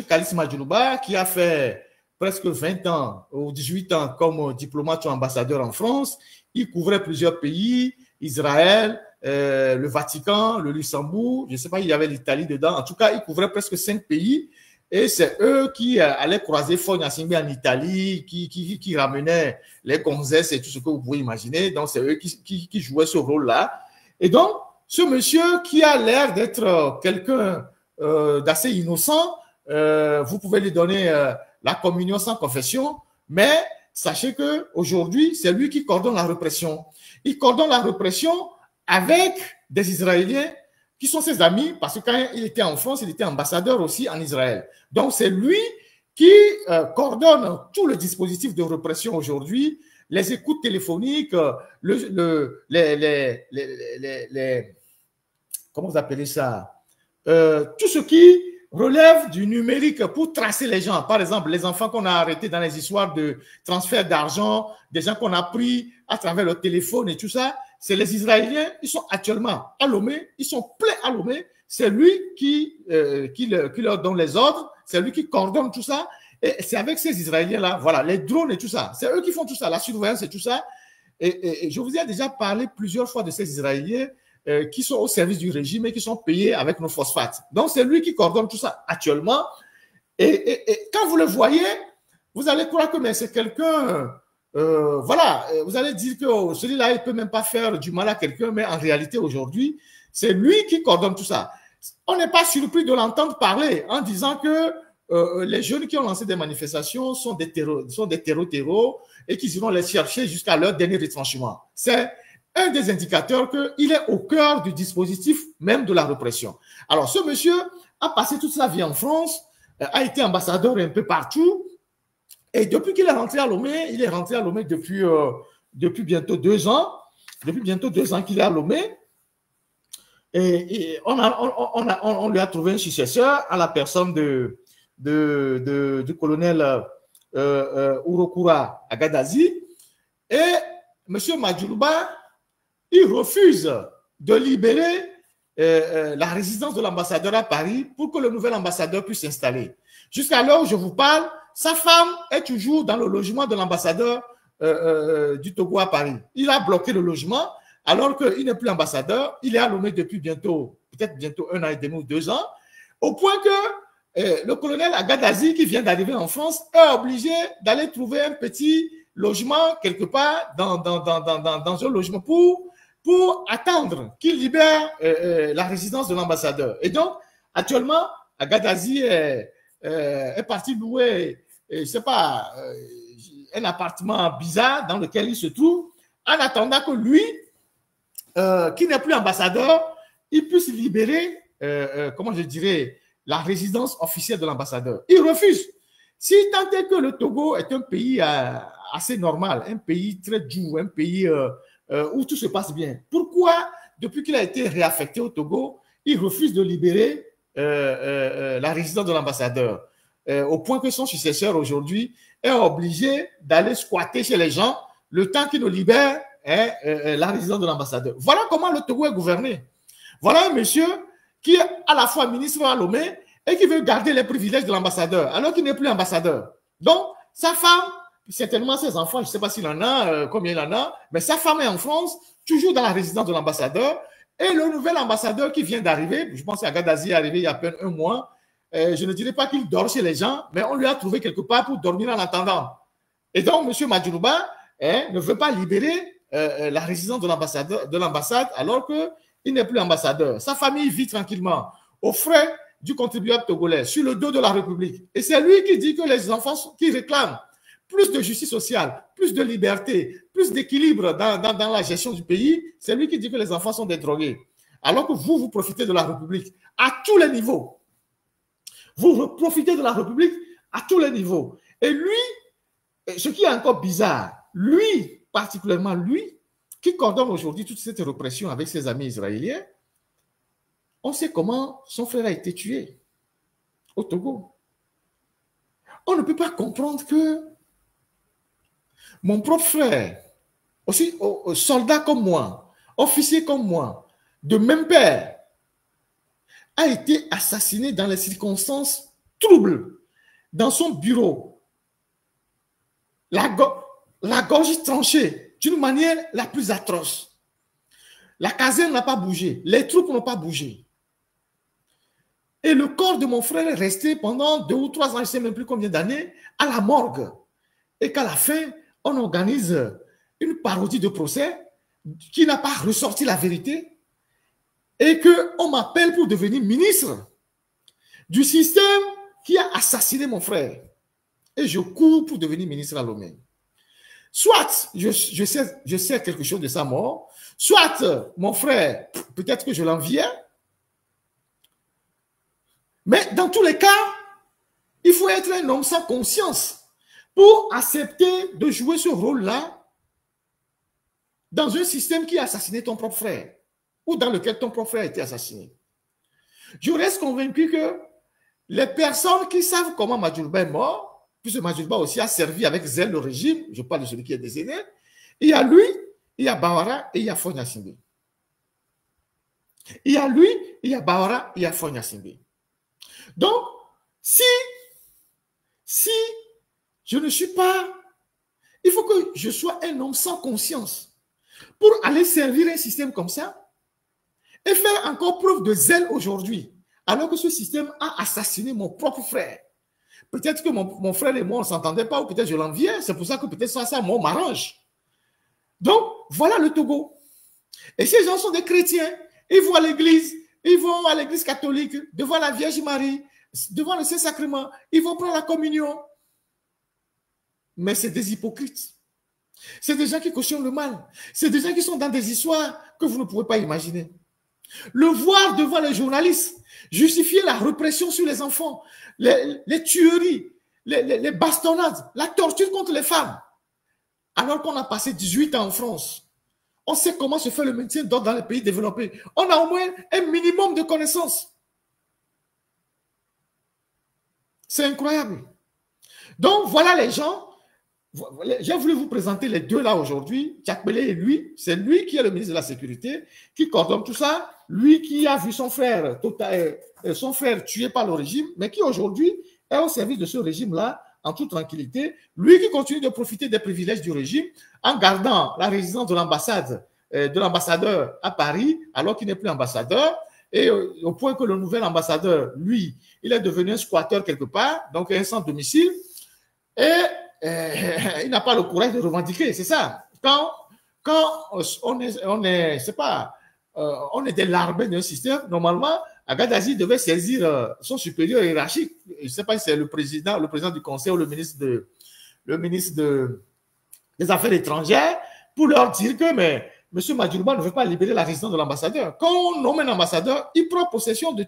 Kalice Madjouba qui a fait presque 20 ans ou 18 ans comme diplomate ou ambassadeur en France. Il couvrait plusieurs pays, Israël, le Vatican, le Luxembourg, je ne sais pas, il y avait l'Italie dedans. En tout cas, il couvrait presque 5 pays. Et c'est eux qui allaient croiser Faure Gnassingbé en Italie, qui ramenaient les gonzesses et tout ce que vous pouvez imaginer. Donc, c'est eux qui jouaient ce rôle-là. Et donc, ce monsieur qui a l'air d'être quelqu'un d'assez innocent, vous pouvez lui donner la communion sans confession, mais sachez qu'aujourd'hui, c'est lui qui coordonne la répression. Il coordonne la répression avec des Israéliens qui sont ses amis, parce que quand il était en France, il était ambassadeur aussi en Israël. Donc, c'est lui qui coordonne tout le dispositif de répression aujourd'hui, les écoutes téléphoniques, comment vous appelez ça, tout ce qui relève du numérique pour tracer les gens. Par exemple, les enfants qu'on a arrêtés dans les histoires de transfert d'argent, des gens qu'on a pris à travers le téléphone et tout ça, c'est les Israéliens, ils sont actuellement à Lomé, ils sont pleins à Lomé. C'est lui qui leur donne les ordres, c'est lui qui coordonne tout ça. Et c'est avec ces Israéliens-là, voilà, les drones et tout ça, c'est eux qui font tout ça, la surveillance et tout ça. Et je vous ai déjà parlé plusieurs fois de ces Israéliens qui sont au service du régime et qui sont payés avec nos phosphates. Donc, c'est lui qui coordonne tout ça actuellement. Et quand vous le voyez, vous allez croire que c'est quelqu'un... voilà, vous allez dire que celui-là, il ne peut même pas faire du mal à quelqu'un, mais en réalité, aujourd'hui, c'est lui qui coordonne tout ça. On n'est pas surpris de l'entendre parler en disant que les jeunes qui ont lancé des manifestations sont des terreaux et qu'ils iront les chercher jusqu'à leur dernier retranchement. C'est un des indicateurs qu'il est au cœur du dispositif même de la répression. Alors, ce monsieur a passé toute sa vie en France, a été ambassadeur un peu partout. Et depuis qu'il est rentré à Lomé, il est rentré à Lomé depuis bientôt 2 ans. Depuis bientôt 2 ans qu'il est à Lomé. Et on lui a trouvé un successeur à la personne du colonel Urokura Agadazi. Et M. Madjouba, il refuse de libérer la résidence de l'ambassadeur à Paris pour que le nouvel ambassadeur puisse s'installer. Jusqu'à l'heure où je vous parle, sa femme est toujours dans le logement de l'ambassadeur du Togo à Paris. Il a bloqué le logement alors qu'il n'est plus ambassadeur. Il est à Lomé depuis peut-être bientôt 1 an et demi ou 2 ans, au point que le colonel Agadazi, qui vient d'arriver en France, est obligé d'aller trouver un petit logement quelque part dans un logement pour attendre qu'il libère la résidence de l'ambassadeur. Et donc, actuellement, Agadazi est parti louer, je ne sais pas, un appartement bizarre dans lequel il se trouve, en attendant que lui, qui n'est plus ambassadeur, il puisse libérer, comment je dirais, la résidence officielle de l'ambassadeur. Il refuse. Si tant est que le Togo est un pays assez normal, un pays très doux, un pays où tout se passe bien, pourquoi, depuis qu'il a été réaffecté au Togo, il refuse de libérer la résidence de l'ambassadeur, au point que son successeur aujourd'hui est obligé d'aller squatter chez les gens le temps qu'il ne libère la résidence de l'ambassadeur. Voilà comment le Togo est gouverné. Voilà un monsieur qui est à la fois ministre à Lomé et qui veut garder les privilèges de l'ambassadeur alors qu'il n'est plus ambassadeur. Donc, sa femme, certainement ses enfants, je ne sais pas s'il en a, combien il en a, mais sa femme est en France, toujours dans la résidence de l'ambassadeur. Et le nouvel ambassadeur qui vient d'arriver, je pense qu'Agadazi est arrivé il y a à peine 1 mois, je ne dirais pas qu'il dort chez les gens, mais on lui a trouvé quelque part pour dormir en attendant. Et donc, M. Madjouba ne veut pas libérer la résidence de l'ambassade alors qu'il n'est plus ambassadeur. Sa famille vit tranquillement aux frais du contribuable togolais, sur le dos de la République. Et c'est lui qui dit que les enfants qui réclament plus de justice sociale, plus de liberté, plus d'équilibre dans la gestion du pays, c'est lui qui dit que les enfants sont des drogués. Alors que vous profitez de la République à tous les niveaux. Vous profitez de la République à tous les niveaux. Et lui, ce qui est encore bizarre, lui, particulièrement lui, qui coordonne aujourd'hui toute cette répression avec ses amis israéliens, on sait comment son frère a été tué au Togo. On ne peut pas comprendre que mon propre frère, aussi soldat comme moi, officier comme moi, de même père, a été assassiné dans les circonstances troubles, dans son bureau, la gorge tranchée, d'une manière la plus atroce. La caserne n'a pas bougé, les troupes n'ont pas bougé. Et le corps de mon frère est resté pendant 2 ou 3 ans, je ne sais même plus combien d'années, à la morgue. Et qu'à la fin, on organise une parodie de procès qui n'a pas ressorti la vérité et qu'on m'appelle pour devenir ministre du système qui a assassiné mon frère. Et je cours pour devenir ministre à Lomé. Soit je sais quelque chose de sa mort, soit mon frère, peut-être que je l'enviais. Mais dans tous les cas, il faut être un homme sans conscience pour accepter de jouer ce rôle-là dans un système qui a assassiné ton propre frère ou dans lequel ton propre frère a été assassiné. Je reste convaincu que les personnes qui savent comment Madjouba est mort, puisque Madjouba aussi a servi avec zèle le régime, je parle de celui qui est décédé, il y a lui, il y a Bawara et il y a Fonya Simbe. Il y a lui, il y a Bawara, il y a Fonya Simbe. Donc, si je ne suis pas, il faut que je sois un homme sans conscience pour aller servir un système comme ça et faire encore preuve de zèle aujourd'hui, alors que ce système a assassiné mon propre frère. Peut-être que mon frère et moi, on ne s'entendait pas, ou peut-être je l'enviais, c'est pour ça que peut-être ça moi, m'arrange. Donc, voilà le Togo. Et ces gens sont des chrétiens, ils vont à l'église, ils vont à l'église catholique, devant la Vierge Marie, devant le Saint-Sacrement, ils vont prendre la communion. Mais c'est des hypocrites. C'est des gens qui cautionnent le mal. C'est des gens qui sont dans des histoires que vous ne pouvez pas imaginer. Le voir devant les journalistes, justifier la répression sur les enfants, les tueries, les bastonnades, la torture contre les femmes. Alors qu'on a passé 18 ans en France. On sait comment se fait le maintien d'ordre dans les pays développés. On a au moins un minimum de connaissances. C'est incroyable. Donc, voilà les gens. J'ai voulu vous présenter les deux là aujourd'hui. Tchakbele et lui, c'est lui qui est le ministre de la Sécurité, qui coordonne tout ça. Lui qui a vu son frère tué par le régime, mais qui aujourd'hui est au service de ce régime-là en toute tranquillité. Lui qui continue de profiter des privilèges du régime en gardant la résidence de l'ambassadeur à Paris, alors qu'il n'est plus ambassadeur. Et au point que le nouvel ambassadeur, lui, il est devenu un squatteur quelque part, donc un sans domicile. Et il n'a pas le courage de revendiquer, c'est ça. Quand on est des larbins d'un système, normalement, Agadhazi devait saisir son supérieur hiérarchique. Je ne sais pas si c'est le président du conseil ou le ministre des Affaires étrangères, pour leur dire que M. Madjouba ne veut pas libérer la résidence de l'ambassadeur. Quand on nomme un ambassadeur, il prend possession de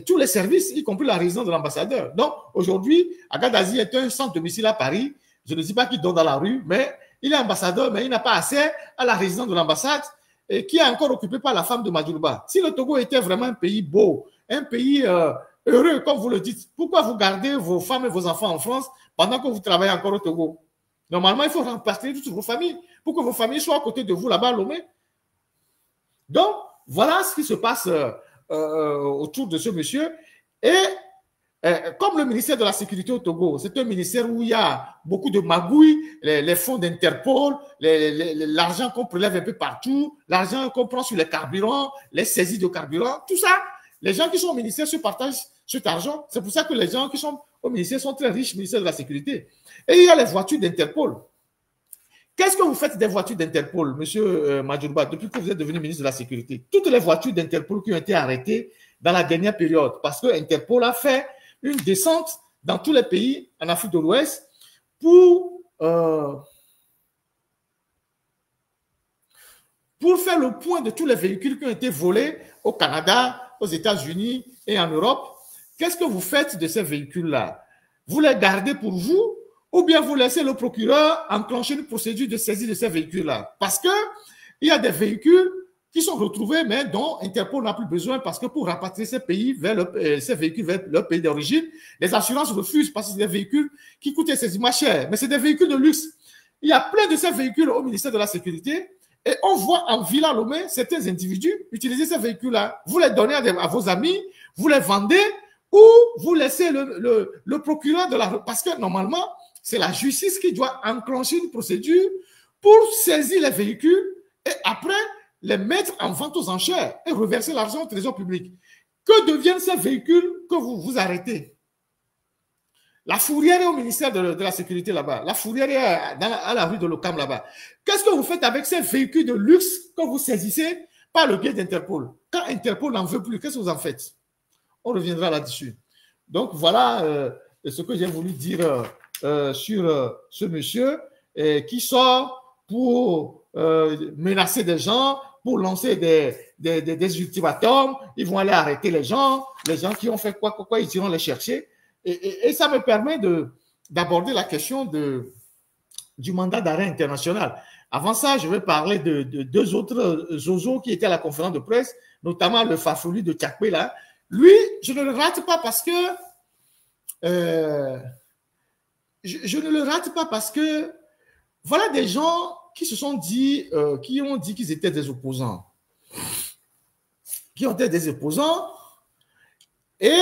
tous les services, y compris la résidence de l'ambassadeur. Donc, aujourd'hui, Agadhazi est un sans domicile à Paris. Je ne dis pas qu'il dort dans la rue, mais il est ambassadeur, mais il n'a pas accès à la résidence de l'ambassade qui est encore occupée par la femme de Madjouba. Si le Togo était vraiment un pays beau, un pays heureux, comme vous le dites, pourquoi vous gardez vos femmes et vos enfants en France pendant que vous travaillez encore au Togo? Normalement, il faut rapatrier toutes vos familles pour que vos familles soient à côté de vous là-bas à Lomé. Donc, voilà ce qui se passe autour de ce monsieur. Et comme le ministère de la Sécurité au Togo, c'est un ministère où il y a beaucoup de magouilles, les fonds d'Interpol, l'argent qu'on prélève un peu partout, l'argent qu'on prend sur les carburants, les saisies de carburant, tout ça, les gens qui sont au ministère se partagent cet argent. C'est pour ça que les gens qui sont au ministère sont très riches, ministère de la Sécurité. Et il y a les voitures d'Interpol. Qu'est-ce que vous faites des voitures d'Interpol, monsieur Madjouba, depuis que vous êtes devenu ministre de la Sécurité? Toutes les voitures d'Interpol qui ont été arrêtées dans la dernière période, parce que Interpol a fait une descente dans tous les pays en Afrique de l'Ouest pour faire le point de tous les véhicules qui ont été volés au Canada, aux États-Unis et en Europe. Qu'est-ce que vous faites de ces véhicules-là? Vous les gardez pour vous ou bien vous laissez le procureur enclencher une procédure de saisie de ces véhicules-là? Parce qu'il y a des véhicules qui sont retrouvés, mais dont Interpol n'a plus besoin parce que pour rapatrier ces véhicules vers leur pays d'origine, les assurances refusent parce que c'est des véhicules qui coûtent excessivement cher. Mais c'est des véhicules de luxe. Il y a plein de ces véhicules au ministère de la Sécurité et on voit en Villa-Lomé certains individus utiliser ces véhicules-là. Vous les donnez à vos amis, vous les vendez ou vous laissez le procureur de la... Parce que normalement, c'est la justice qui doit enclencher une procédure pour saisir les véhicules et après les mettre en vente aux enchères et reverser l'argent au trésor public. Que deviennent ces véhicules que vous arrêtez? La Fourrière est au ministère de la Sécurité là-bas. La Fourrière est à la rue de l'Ocam là-bas. Qu'est-ce que vous faites avec ces véhicules de luxe que vous saisissez par le biais d'Interpol? Quand Interpol n'en veut plus, qu'est-ce que vous en faites? On reviendra là-dessus. Donc, voilà ce que j'ai voulu dire sur ce monsieur qui sort pour menacer des gens, pour lancer des ultimatums. Ils vont aller arrêter les gens qui ont fait quoi, ils iront les chercher. Et ça me permet d'aborder la question du mandat d'arrêt international. Avant ça, je vais parler de deux autres zozos qui étaient à la conférence de presse, notamment le farfelu de Tchakwe là. Lui, je ne le rate pas parce que je ne le rate pas parce que voilà des gens qui se sont dit, qui ont dit qu'ils étaient des opposants, et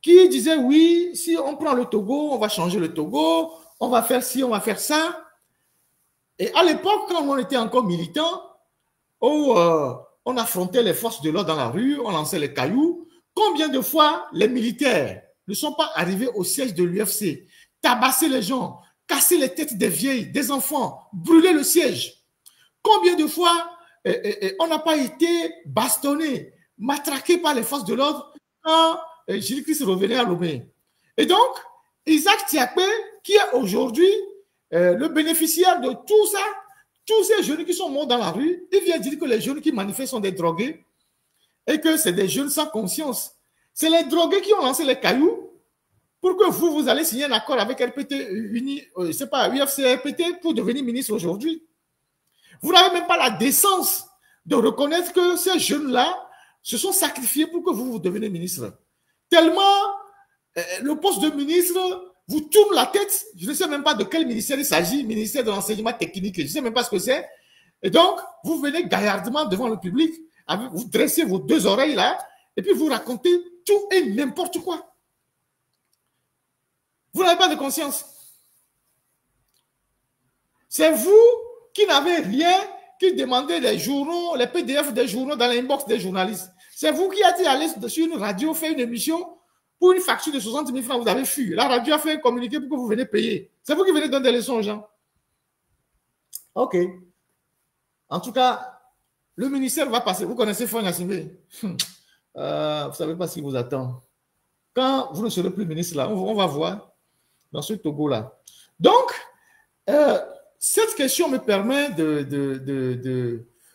qui disaient oui, si on prend le Togo, on va changer le Togo, on va faire ci, on va faire ça. Et à l'époque, quand on était encore militant, on affrontait les forces de l'ordre dans la rue, on lançait les cailloux. Combien de fois les militaires ne sont pas arrivés au siège de l'UFC, tabasser les gens, casser les têtes des vieilles, des enfants, brûler le siège? Combien de fois on n'a pas été bastonné, matraqué par les forces de l'ordre quand Jésus-Christ revenait à Lomé? Et donc, Isaac Tiakpe, qui est aujourd'hui le bénéficiaire de tout ça, tous ces jeunes qui sont morts dans la rue, il vient dire que les jeunes qui manifestent sont des drogués et que c'est des jeunes sans conscience. C'est les drogués qui ont lancé les cailloux pour que vous allez signer un accord avec RPT, UFC RPT pour devenir ministre aujourd'hui. Vous n'avez même pas la décence de reconnaître que ces jeunes-là se sont sacrifiés pour que vous deveniez ministre. Tellement le poste de ministre vous tourne la tête. Je ne sais même pas de quel ministère il s'agit, ministère de l'enseignement technique. Je ne sais même pas ce que c'est. Et donc, vous venez gaillardement devant le public, vous dressez vos deux oreilles là, et puis vous racontez tout et n'importe quoi. Vous n'avez pas de conscience. C'est vous qui n'avez rien, qui demandez les journaux, les PDF des journaux dans l'inbox des journalistes. C'est vous qui avez allé sur une radio faire une émission pour une facture de 60 000 francs, vous avez fui. La radio a fait un communiqué pour que vous venez payer. C'est vous qui venez donner des leçons aux gens. OK. En tout cas, le ministère va passer. Vous connaissez Faure Gnassingbé. Vous ne savez pas ce qui vous attend. Quand vous ne serez plus ministre là, on va voir dans ce Togo-là. Donc, cette question me permet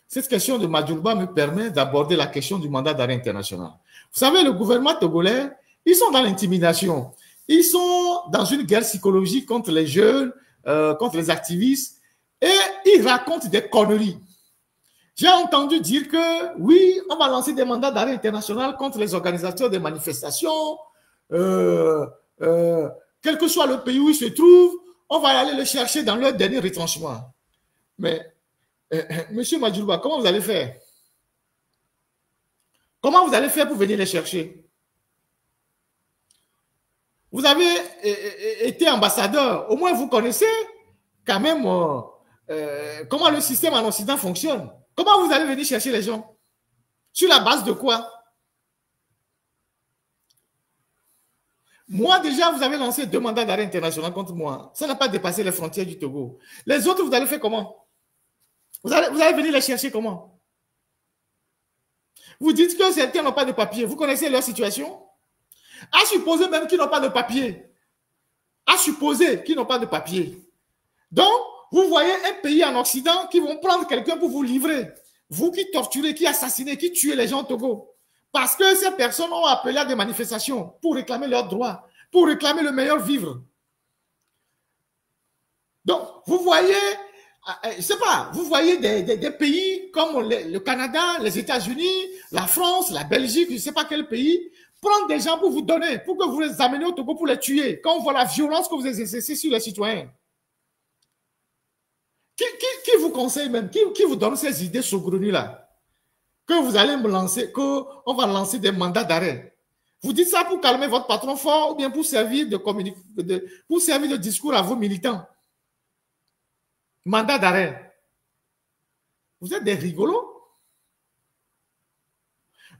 cette question de Madjoulba me permet d'aborder la question du mandat d'arrêt international. Vous savez, le gouvernement togolais, ils sont dans l'intimidation. Ils sont dans une guerre psychologique contre les jeunes, contre les activistes, et ils racontent des conneries. J'ai entendu dire que, oui, on va lancer des mandats d'arrêt international contre les organisateurs des manifestations, quel que soit le pays où ils se trouvent, on va aller les chercher dans leur dernier retranchement. Mais, monsieur Madjoulba, comment vous allez faire? Comment vous allez faire pour venir les chercher? Vous avez été ambassadeur. Au moins, vous connaissez quand même comment le système en Occident fonctionne. Comment vous allez venir chercher les gens? Sur la base de quoi? Moi, déjà, vous avez lancé 2 mandats d'arrêt international contre moi. Ça n'a pas dépassé les frontières du Togo. Les autres, vous allez faire comment? Vous allez venir les chercher comment? Vous dites que certains n'ont pas de papier. Vous connaissez leur situation? À supposer même qu'ils n'ont pas de papier. À supposer qu'ils n'ont pas de papier. Donc, vous voyez un pays en Occident qui vont prendre quelqu'un pour vous livrer. Vous qui torturez, qui assassinez, qui tuez les gens au Togo. Parce que ces personnes ont appelé à des manifestations pour réclamer leurs droits, pour réclamer le meilleur vivre. Donc, vous voyez, je ne sais pas, vous voyez des pays comme le Canada, les États-Unis, la France, la Belgique, je ne sais pas quel pays, prendre des gens pour vous donner, pour que vous les amenez au Togo pour les tuer, quand on voit la violence que vous exercez sur les citoyens. Qui vous conseille même, qui vous donne ces idées saugrenues-là? Que vous allez me lancer, qu'on va lancer des mandats d'arrêt. Vous dites ça pour calmer votre patron fort ou bien pour servir de discours à vos militants. Mandat d'arrêt. Vous êtes des rigolos?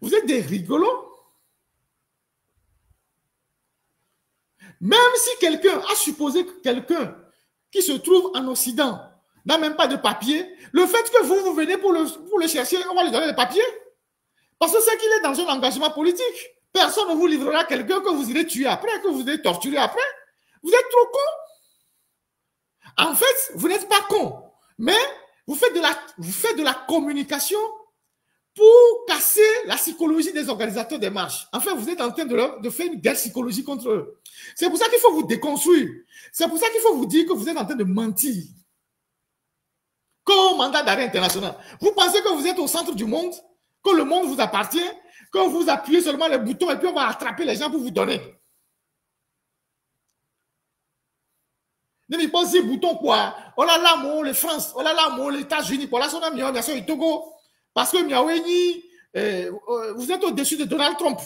Vous êtes des rigolos? Même si quelqu'un a supposé que quelqu'un qui se trouve en Occident n'a même pas de papier, le fait que vous venez pour le chercher, on va lui donner les papiers. Parce que c'est qu'il est dans un engagement politique. Personne ne vous livrera quelqu'un que vous irez tuer après, que vous irez torturer après. Vous êtes trop con. En fait, vous n'êtes pas con, mais vous faites de la communication pour casser la psychologie des organisateurs des marches. En fait, vous êtes en train de faire une guerre psychologique contre eux. C'est pour ça qu'il faut vous déconstruire. C'est pour ça qu'il faut vous dire que vous êtes en train de mentir. Comme mandat d'arrêt international. Vous pensez que vous êtes au centre du monde, que le monde vous appartient, que vous appuyez seulement les boutons et puis on va attraper les gens pour vous donner. Ne me posez bouton quoi? Oh là là, mon, les France, oh là là, mon, les États-Unis, pour la son ami, bien sûr, le Togo. Parce que Miaweni, vous êtes au-dessus de Donald Trump.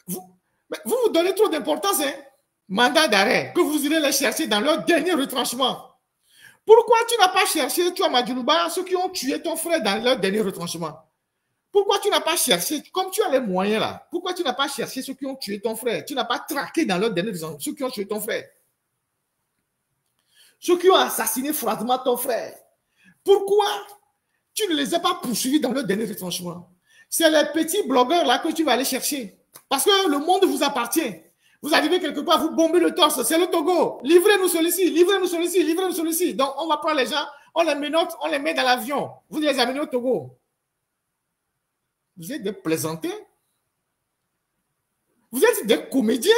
Vous donnez trop d'importance, hein? Mandat d'arrêt, que vous irez les chercher dans leur dernier retranchement. Pourquoi tu n'as pas cherché, tu as Madjoulouba, ceux qui ont tué ton frère dans leur dernier retranchement? Pourquoi tu n'as pas cherché, comme tu as les moyens là, pourquoi tu n'as pas cherché ceux qui ont tué ton frère? Tu n'as pas traqué dans leur dernier retranchement, ceux qui ont tué ton frère? Ceux qui ont assassiné froidement ton frère. Pourquoi tu ne les as pas poursuivis dans leur dernier retranchement? C'est les petits blogueurs là que tu vas aller chercher. Parce que le monde vous appartient. Vous arrivez quelque part, vous bombez le torse, c'est le Togo. Livrez-nous celui-ci, livrez-nous celui-ci, livrez-nous celui-ci. Donc, on va prendre les gens, on les menotte, on les met dans l'avion. Vous les amenez au Togo. Vous êtes des plaisantins. Vous êtes des comédiens.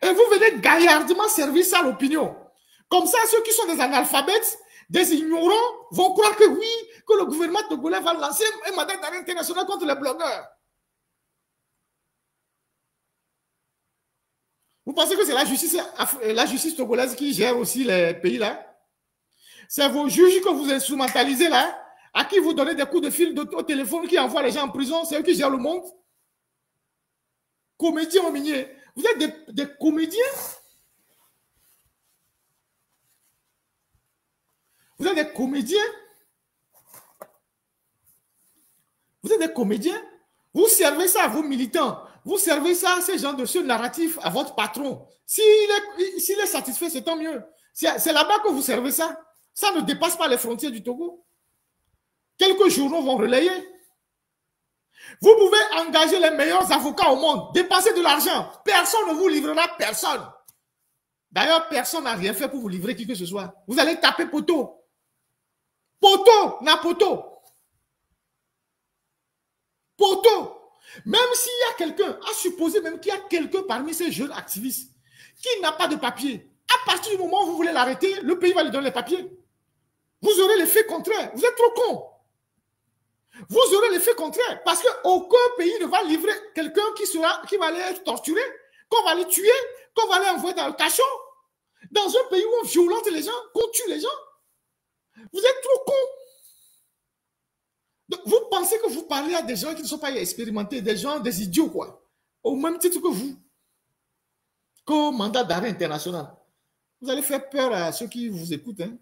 Et vous venez gaillardement servir ça à l'opinion. Comme ça, ceux qui sont des analphabètes, des ignorants, vont croire que oui, que le gouvernement togolais va lancer un mandat d'arrêt international contre les blogueurs. Vous pensez que c'est la justice togolaise qui gère aussi les pays là? C'est vos juges que vous instrumentalisez là, à qui vous donnez des coups de fil au téléphone qui envoient les gens en prison, c'est eux qui gèrent le monde? Comédiens au minier. Vous êtes des comédiens? Vous êtes des comédiens? Vous êtes des comédiens? Vous servez ça à vos militants. Vous servez ça, ces gens de ce narratif, à votre patron. S'il est satisfait, c'est tant mieux. C'est là-bas que vous servez ça. Ça ne dépasse pas les frontières du Togo. Quelques journaux vont relayer. Vous pouvez engager les meilleurs avocats au monde, dépenser de l'argent. Personne ne vous livrera personne. D'ailleurs, personne n'a rien fait pour vous livrer qui que ce soit. Vous allez taper poteau. Poteau, na poteau. Poteau. Même s'il y a quelqu'un, à supposer même qu'il y a quelqu'un parmi ces jeunes activistes qui n'a pas de papier, à partir du moment où vous voulez l'arrêter, le pays va lui donner les papiers. Vous aurez l'effet contraire. Vous êtes trop con. Vous aurez l'effet contraire parce qu'aucun pays ne va livrer quelqu'un qui va aller être torturé, qu'on va aller tuer, qu'on va aller envoyer dans le cachot. Dans un pays où on violente les gens, qu'on tue les gens. Vous êtes trop con. Donc, vous pensez que vous parlez à des gens qui ne sont pas expérimentés, des gens, des idiots, quoi. Au même titre que vous. Qu'au mandat d'arrêt international. Vous allez faire peur à ceux qui vous écoutent. Hein.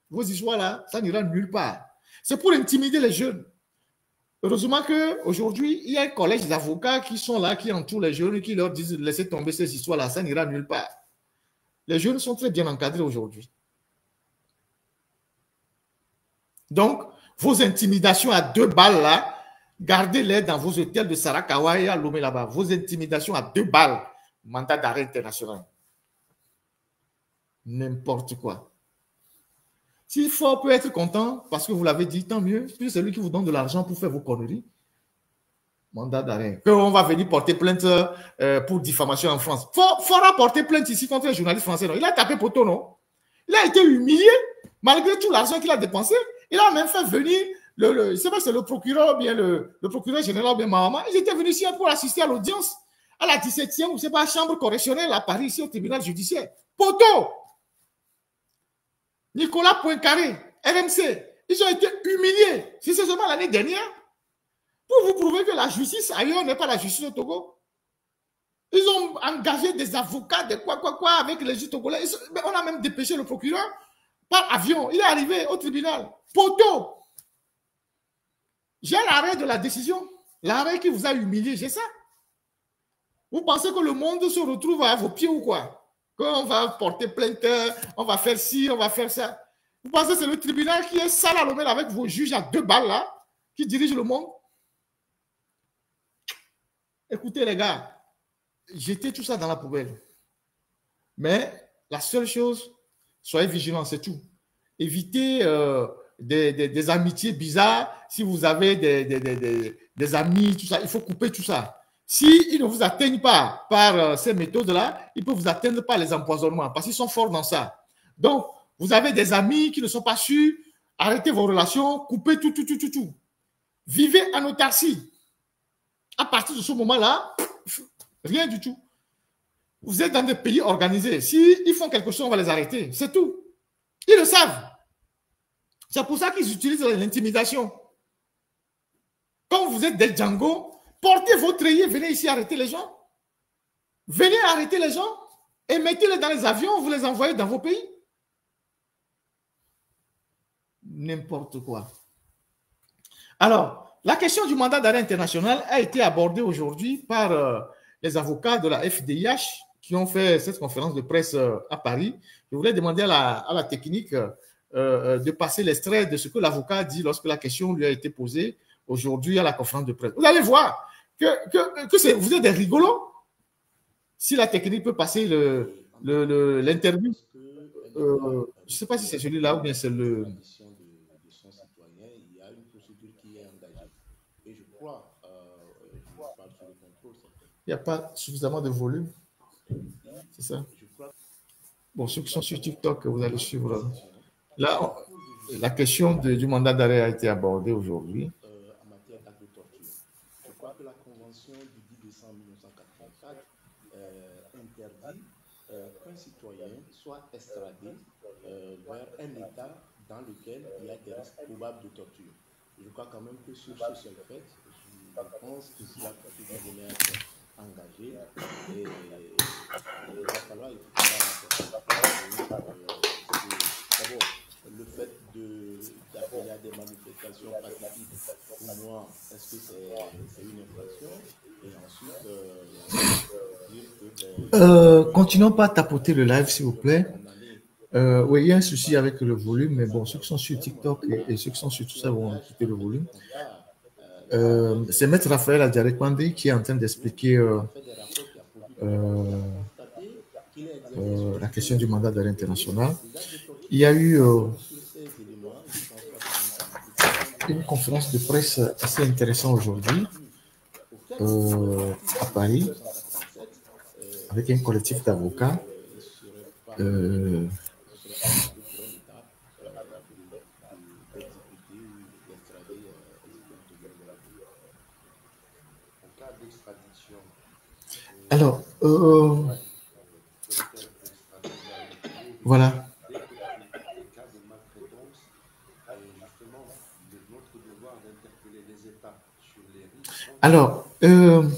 Vos histoires là, ça n'ira nulle part. C'est pour intimider les jeunes. Heureusement qu'aujourd'hui, il y a un collège d'avocats qui sont là, qui entourent les jeunes et qui leur disent de laisser tomber ces histoires-là, ça n'ira nulle part. Les jeunes sont très bien encadrés aujourd'hui. Donc, vos intimidations à 2 balles là, Gardez-les dans vos hôtels de Sarakawa et à Lomé là-bas. Vos intimidations à 2 balles. Mandat d'arrêt international. N'importe quoi. Si Fort peut être content parce que vous l'avez dit, tant mieux. Puis c'est lui qui vous donne de l'argent pour faire vos conneries. Mandat d'arrêt. On va venir porter plainte pour diffamation en France. Fort a porté plainte ici contre un journaliste français. Non? Il a tapé poteau, non? Il a été humilié malgré tout l'argent qu'il a dépensé. Il a même fait venir, je ne sais pas si c'est le procureur ou bien le procureur général ou bien Mahama. Ils étaient venus ici pour assister à l'audience à la 17e, ou c'est pas, chambre correctionnelle à Paris, ici au tribunal judiciaire. Poteau! Nicolas Poincaré, RMC, ils ont été humiliés. Si c'est seulement l'année dernière, pour vous prouver que la justice ailleurs n'est pas la justice au Togo. Ils ont engagé des avocats, de quoi, avec les juges togolais. On a même dépêché le procureur par avion. Il est arrivé au tribunal. Poteau! J'ai l'arrêt de la décision. L'arrêt qui vous a humilié, j'ai ça. Vous pensez que le monde se retrouve à vos pieds ou quoi? Qu'on va porter plainte, on va faire ci, on va faire ça. Vous pensez que c'est le tribunal qui est sale à l'omène avec vos juges à 2 balles là, qui dirigent le monde? Écoutez les gars, jetez tout ça dans la poubelle. Mais la seule chose, soyez vigilants, c'est tout. Évitez des amitiés bizarres. Si vous avez des amis, tout ça, il faut couper tout ça. S'ils ne vous atteignent pas par ces méthodes-là, ils peuvent vous atteindre par les empoisonnements parce qu'ils sont forts dans ça. Donc, vous avez des amis qui ne sont pas sûrs, arrêtez vos relations, coupez tout. Vivez en autarcie. À partir de ce moment-là, rien du tout. Vous êtes dans des pays organisés. S'ils font quelque chose, on va les arrêter. C'est tout. Ils le savent. C'est pour ça qu'ils utilisent l'intimidation. Quand vous êtes des Django, portez votre œillet, venez ici arrêter les gens. Venez arrêter les gens et mettez-les dans les avions, vous les envoyez dans vos pays. N'importe quoi. Alors, la question du mandat d'arrêt international a été abordée aujourd'hui par les avocats de la FDIH qui ont fait cette conférence de presse à Paris. Je voulais demander à la technique de passer l'extrait de ce que l'avocat a dit lorsque la question lui a été posée aujourd'hui à la conférence de presse. Vous allez voir que vous êtes des rigolos. Si la technique peut passer l'interview, je ne sais pas si c'est celui-là ou bien c'est le... Il n'y a pas suffisamment de volume. C'est ça? Bon, ceux qui sont sur TikTok, vous allez suivre. Là, la question du mandat d'arrêt a été abordée aujourd'hui. En matière d'actes de torture. Je crois que la convention du 10 décembre 1984 interdit qu'un citoyen soit extradé vers un État dans lequel il y a des risques probables de torture. Je crois quand même que sur ce seul fait, je pense que si la procédure venait à être engagée, il va falloir d'abord le fait d'appeler à des manifestations pacifiques, pour moi, est-ce que c'est une infraction? Et ensuite, continuons pas à tapoter le live, s'il vous plaît. Oui, il y a un souci avec le volume, mais bon, ceux qui sont sur TikTok et ceux qui sont sur tout ça vont quitter le volume. C'est Maître Raphaël Adjarekwandi qui est en train d'expliquer la question du mandat d'arrêt international. Il y a eu une conférence de presse assez intéressante aujourd'hui à Paris avec un collectif d'avocats. Alors, voilà. Alors, il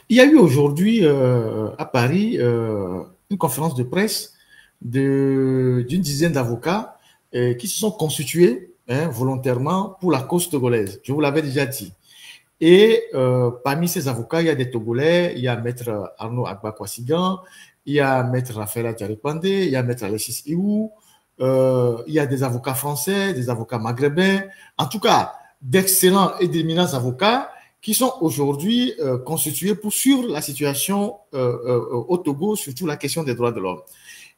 y a eu aujourd'hui à Paris une conférence de presse d'une dizaine d'avocats qui se sont constitués volontairement pour la cause togolaise. Je vous l'avais déjà dit. Et parmi ces avocats, il y a des Togolais, il y a Maître Arnaud Agba-Kwasigan, il y a Maître Raphaël Adjarekwandi, il y a Maître Alexis Iou, il y a des avocats français, des avocats maghrébins. En tout cas, d'excellents et d'éminents avocats qui sont aujourd'hui constitués pour suivre la situation au Togo, surtout la question des droits de l'homme.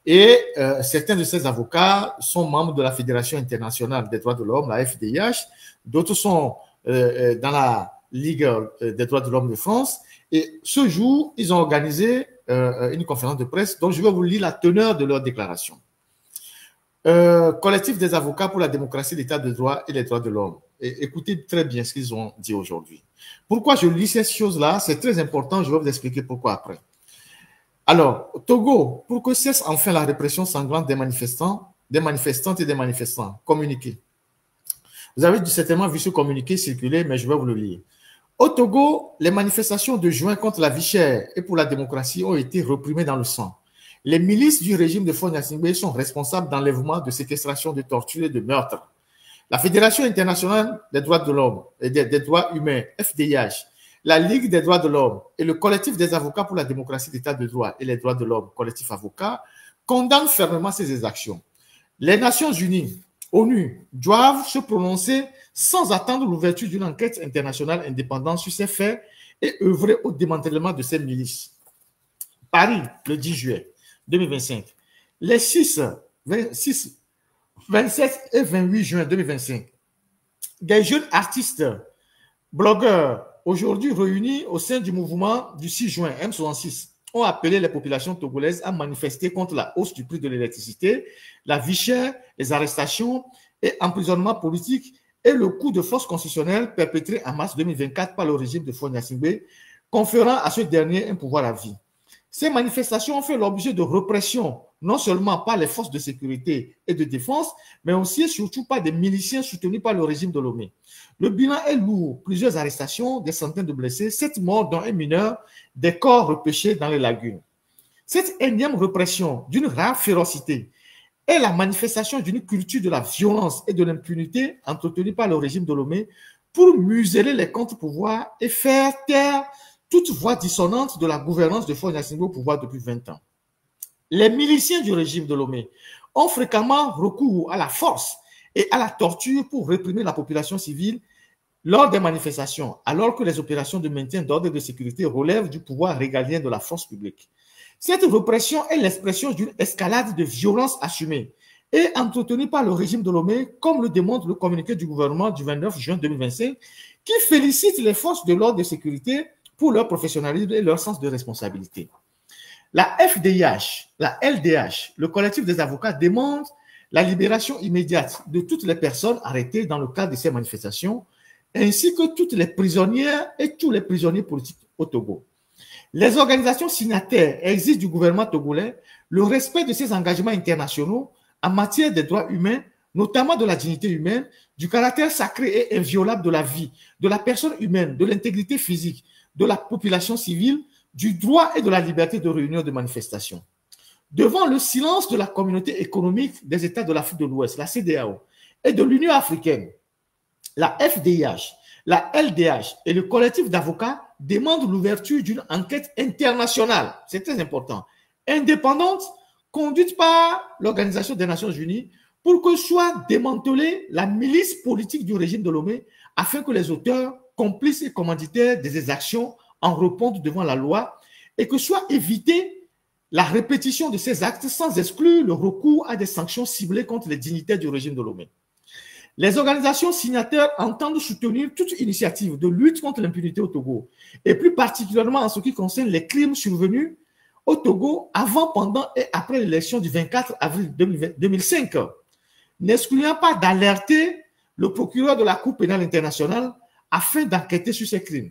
Et certains de ces avocats sont membres de la Fédération internationale des droits de l'homme, la FDIH, d'autres sont dans la Ligue des droits de l'homme de France. Et ce jour, ils ont organisé une conférence de presse dont je vais vous lire la teneur de leur déclaration. Collectif des avocats pour la démocratie, l'état de droit et les droits de l'homme. Écoutez très bien ce qu'ils ont dit aujourd'hui. Pourquoi je lis ces choses-là? C'est très important, je vais vous expliquer pourquoi après. Alors, Togo, pour que cesse enfin la répression sanglante des manifestantes et des manifestants, communiqué. Vous avez certainement vu ce communiqué circuler, mais je vais vous le lire. Au Togo, les manifestations de juin contre la vie chère et pour la démocratie ont été réprimées dans le sang. Les milices du régime de Faure-Gnassingbé sont responsables d'enlèvement, de séquestration, de torture et de meurtre. La Fédération internationale des droits de l'homme et des droits humains, FDIH, la Ligue des droits de l'homme et le collectif des avocats pour la démocratie, l'état de droit et les droits de l'homme, collectif avocat, condamnent fermement ces exactions. Les Nations unies, ONU, doivent se prononcer sans attendre l'ouverture d'une enquête internationale indépendante sur ces faits et œuvrer au démantèlement de ces milices. Paris, le 10 juillet 2025. Les 6, 26, 27 et 28 juin 2025, des jeunes artistes, blogueurs, aujourd'hui réunis au sein du mouvement du 6 juin, M66, ont appelé les populations togolaises à manifester contre la hausse du prix de l'électricité, la vie chère, les arrestations et emprisonnements politiques et le coup de force constitutionnel perpétré en mars 2024 par le régime de Faure-Gnassingbé, conférant à ce dernier un pouvoir à vie. Ces manifestations ont fait l'objet de répression, non seulement par les forces de sécurité et de défense, mais aussi et surtout par des miliciens soutenus par le régime de Lomé. Le bilan est lourd, plusieurs arrestations, des centaines de blessés, 7 morts dont un mineur, des corps repêchés dans les lagunes. Cette énième répression d'une rare férocité est la manifestation d'une culture de la violence et de l'impunité entretenue par le régime de Lomé pour museler les contre-pouvoirs et faire taire toute voix dissonante de la gouvernance de Faure-Gnassingbé au pouvoir depuis 20 ans. Les miliciens du régime de Lomé ont fréquemment recours à la force et à la torture pour réprimer la population civile lors des manifestations, alors que les opérations de maintien d'ordre et de sécurité relèvent du pouvoir régalien de la force publique. Cette répression est l'expression d'une escalade de violence assumée et entretenue par le régime de Lomé, comme le démontre le communiqué du gouvernement du 29 juin 2025, qui félicite les forces de l'ordre et de sécurité pour leur professionnalisme et leur sens de responsabilité. La FDIH, la LDH, le collectif des avocats demande la libération immédiate de toutes les personnes arrêtées dans le cadre de ces manifestations, ainsi que toutes les prisonnières et tous les prisonniers politiques au Togo. Les organisations signataires exigent du gouvernement togolais le respect de ses engagements internationaux en matière des droits humains, notamment de la dignité humaine, du caractère sacré et inviolable de la vie, de la personne humaine, de l'intégrité physique, de la population civile, du droit et de la liberté de réunion et de manifestation. Devant le silence de la communauté économique des États de l'Afrique de l'Ouest, la CEDEAO, et de l'Union africaine, la FDIH, la LDH et le collectif d'avocats demandent l'ouverture d'une enquête internationale, c'est très important, indépendante, conduite par l'Organisation des Nations Unies, pour que soit démantelée la milice politique du régime de Lomé, afin que les auteurs, complices et commanditaires des exactions en répondent devant la loi et que soit évitée la répétition de ces actes sans exclure le recours à des sanctions ciblées contre les dignitaires du régime de Lomé. Les organisations signataires entendent soutenir toute initiative de lutte contre l'impunité au Togo, et plus particulièrement en ce qui concerne les crimes survenus au Togo avant, pendant et après l'élection du 24 avril 2005, n'excluant pas d'alerter le procureur de la Cour pénale internationale afin d'enquêter sur ces crimes.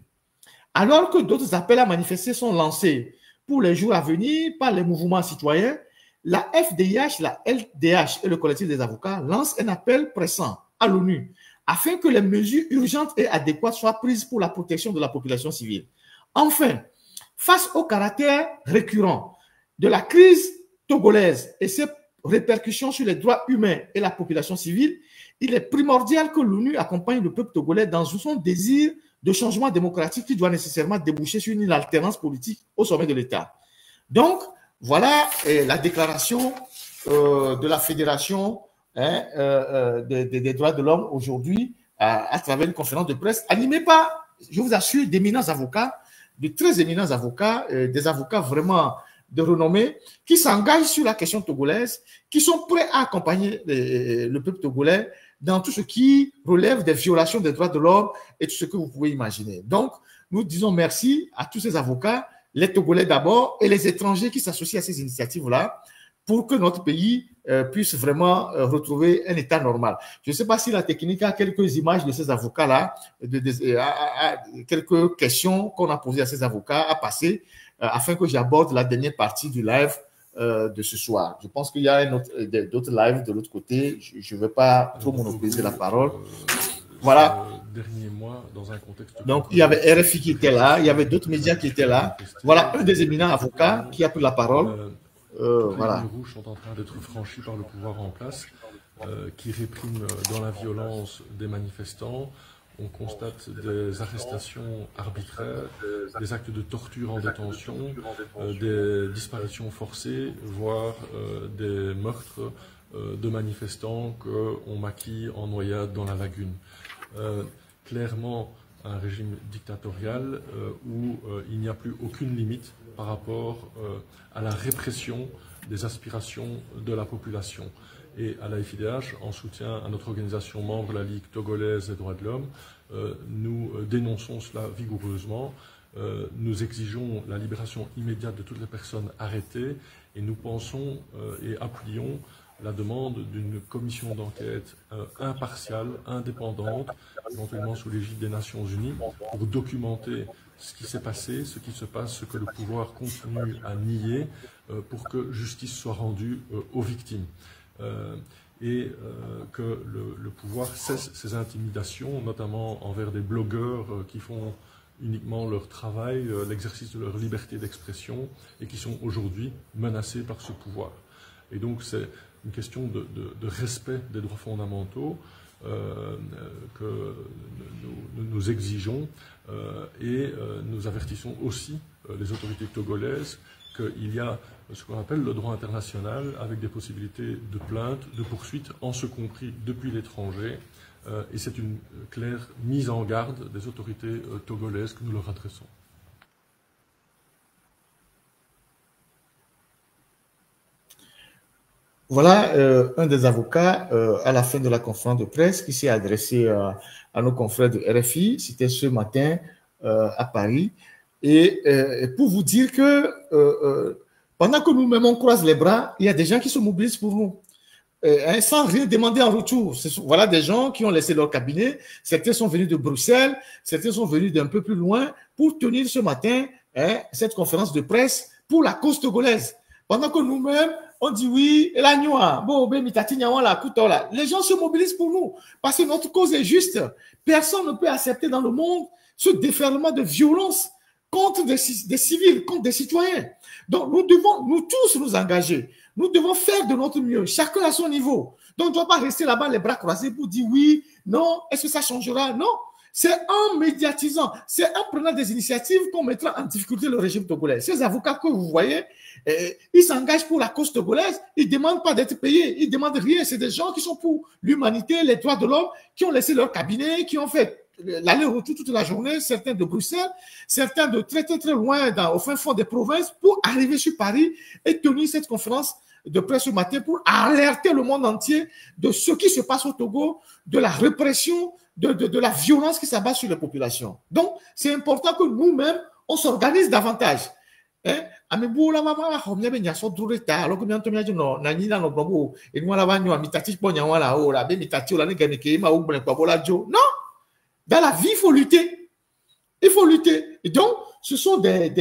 Alors que d'autres appels à manifester sont lancés pour les jours à venir par les mouvements citoyens, la FDIH, la LDH et le collectif des avocats lancent un appel pressant à l'ONU afin que les mesures urgentes et adéquates soient prises pour la protection de la population civile. Enfin, face au caractère récurrent de la crise togolaise et ses répercussions sur les droits humains et la population civile, il est primordial que l'ONU accompagne le peuple togolais dans son désir de changement démocratique qui doit nécessairement déboucher sur une alternance politique au sommet de l'État. Donc, voilà la déclaration de la Fédération des droits de l'homme aujourd'hui à travers une conférence de presse animée par, je vous assure, d'éminents avocats, de très éminents avocats, des avocats vraiment de renommée, qui s'engagent sur la question togolaise, qui sont prêts à accompagner le peuple togolais dans tout ce qui relève des violations des droits de l'homme et tout ce que vous pouvez imaginer. Donc, nous disons merci à tous ces avocats, les Togolais d'abord et les étrangers qui s'associent à ces initiatives-là pour que notre pays puisse vraiment retrouver un état normal. Je ne sais pas si la technique a quelques images de ces avocats-là, quelques questions qu'on a posées à ces avocats à passer afin que j'aborde la dernière partie du live de ce soir. Je pense qu'il y a d'autres lives de l'autre côté. Je ne vais pas trop monopoliser la parole. Voilà. Dernier mois, dans un contexte. Donc, il y avait RFI qui était là, il y avait d'autres médias qui étaient là. Voilà un des éminents avocats qui a pris la parole. Voilà. Les lignes rouges sont en train d'être franchies par le pouvoir en place, qui réprime dans la violence des manifestants. On constate des arrestations arbitraires, des actes de torture en détention, des disparitions forcées, voire des meurtres de manifestants qu'on maquille en noyade dans la lagune. Clairement, un régime dictatorial où il n'y a plus aucune limite par rapport à la répression des aspirations de la population. Et à la FIDH, en soutien à notre organisation membre, la Ligue togolaise des droits de l'homme, nous dénonçons cela vigoureusement. Nous exigeons la libération immédiate de toutes les personnes arrêtées et nous pensons et appuyons la demande d'une commission d'enquête impartiale, indépendante, éventuellement sous l'égide des Nations Unies, pour documenter ce qui s'est passé, ce qui se passe, ce que le pouvoir continue à nier, pour que justice soit rendue aux victimes. Et que le pouvoir cesse ses intimidations, notamment envers des blogueurs qui font uniquement leur travail, l'exercice de leur liberté d'expression, et qui sont aujourd'hui menacés par ce pouvoir. Et donc c'est une question de respect des droits fondamentaux que nous exigeons et nous avertissons aussi les autorités togolaises qu'il y a ce qu'on appelle le droit international avec des possibilités de plainte, de poursuite, en ce compris depuis l'étranger. Et c'est une claire mise en garde des autorités togolaises que nous leur adressons. Voilà un des avocats à la fin de la conférence de presse qui s'est adressé à nos confrères de RFI. C'était ce matin à Paris. Et pour vous dire que pendant que nous-mêmes on croise les bras, il y a des gens qui se mobilisent pour nous. Sans rien demander en retour. Voilà des gens qui ont laissé leur cabinet. Certains sont venus de Bruxelles, certains sont venus d'un peu plus loin pour tenir ce matin cette conférence de presse pour la cause togolaise. Pendant que nous-mêmes, on dit oui, et la noix, bon, les gens se mobilisent pour nous parce que notre cause est juste. Personne ne peut accepter dans le monde ce déferlement de violence contre des civils, contre des citoyens. Donc, nous devons, nous tous, nous engager. Nous devons faire de notre mieux, chacun à son niveau. Donc, on ne doit pas rester là-bas les bras croisés pour dire oui, non, est-ce que ça changera? Non. C'est en médiatisant, c'est en prenant des initiatives qu'on mettra en difficulté le régime togolais. Ces avocats que vous voyez, ils s'engagent pour la cause togolaise, ils ne demandent pas d'être payés, ils ne demandent rien. C'est des gens qui sont pour l'humanité, les droits de l'homme, qui ont laissé leur cabinet, qui ont fait l'aller-retour toute la journée, certains de Bruxelles, certains de très très très loin au fin fond des provinces pour arriver sur Paris et tenir cette conférence de presse ce matin pour alerter le monde entier de ce qui se passe au Togo, de la répression, de la violence qui s'abat sur les populations. Donc, c'est important que nous-mêmes, on s'organise davantage. Non, dans la vie, il faut lutter. Il faut lutter. Et donc, ce sont des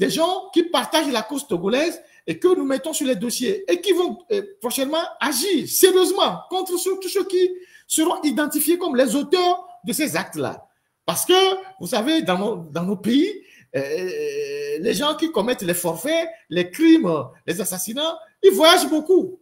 gens qui partagent la cause togolaise et que nous mettons sur les dossiers et qui vont prochainement agir sérieusement contre tous ceux qui seront identifiés comme les auteurs de ces actes-là. Parce que, vous savez, dans nos pays, les gens qui commettent les forfaits, les crimes, les assassinats, ils voyagent beaucoup.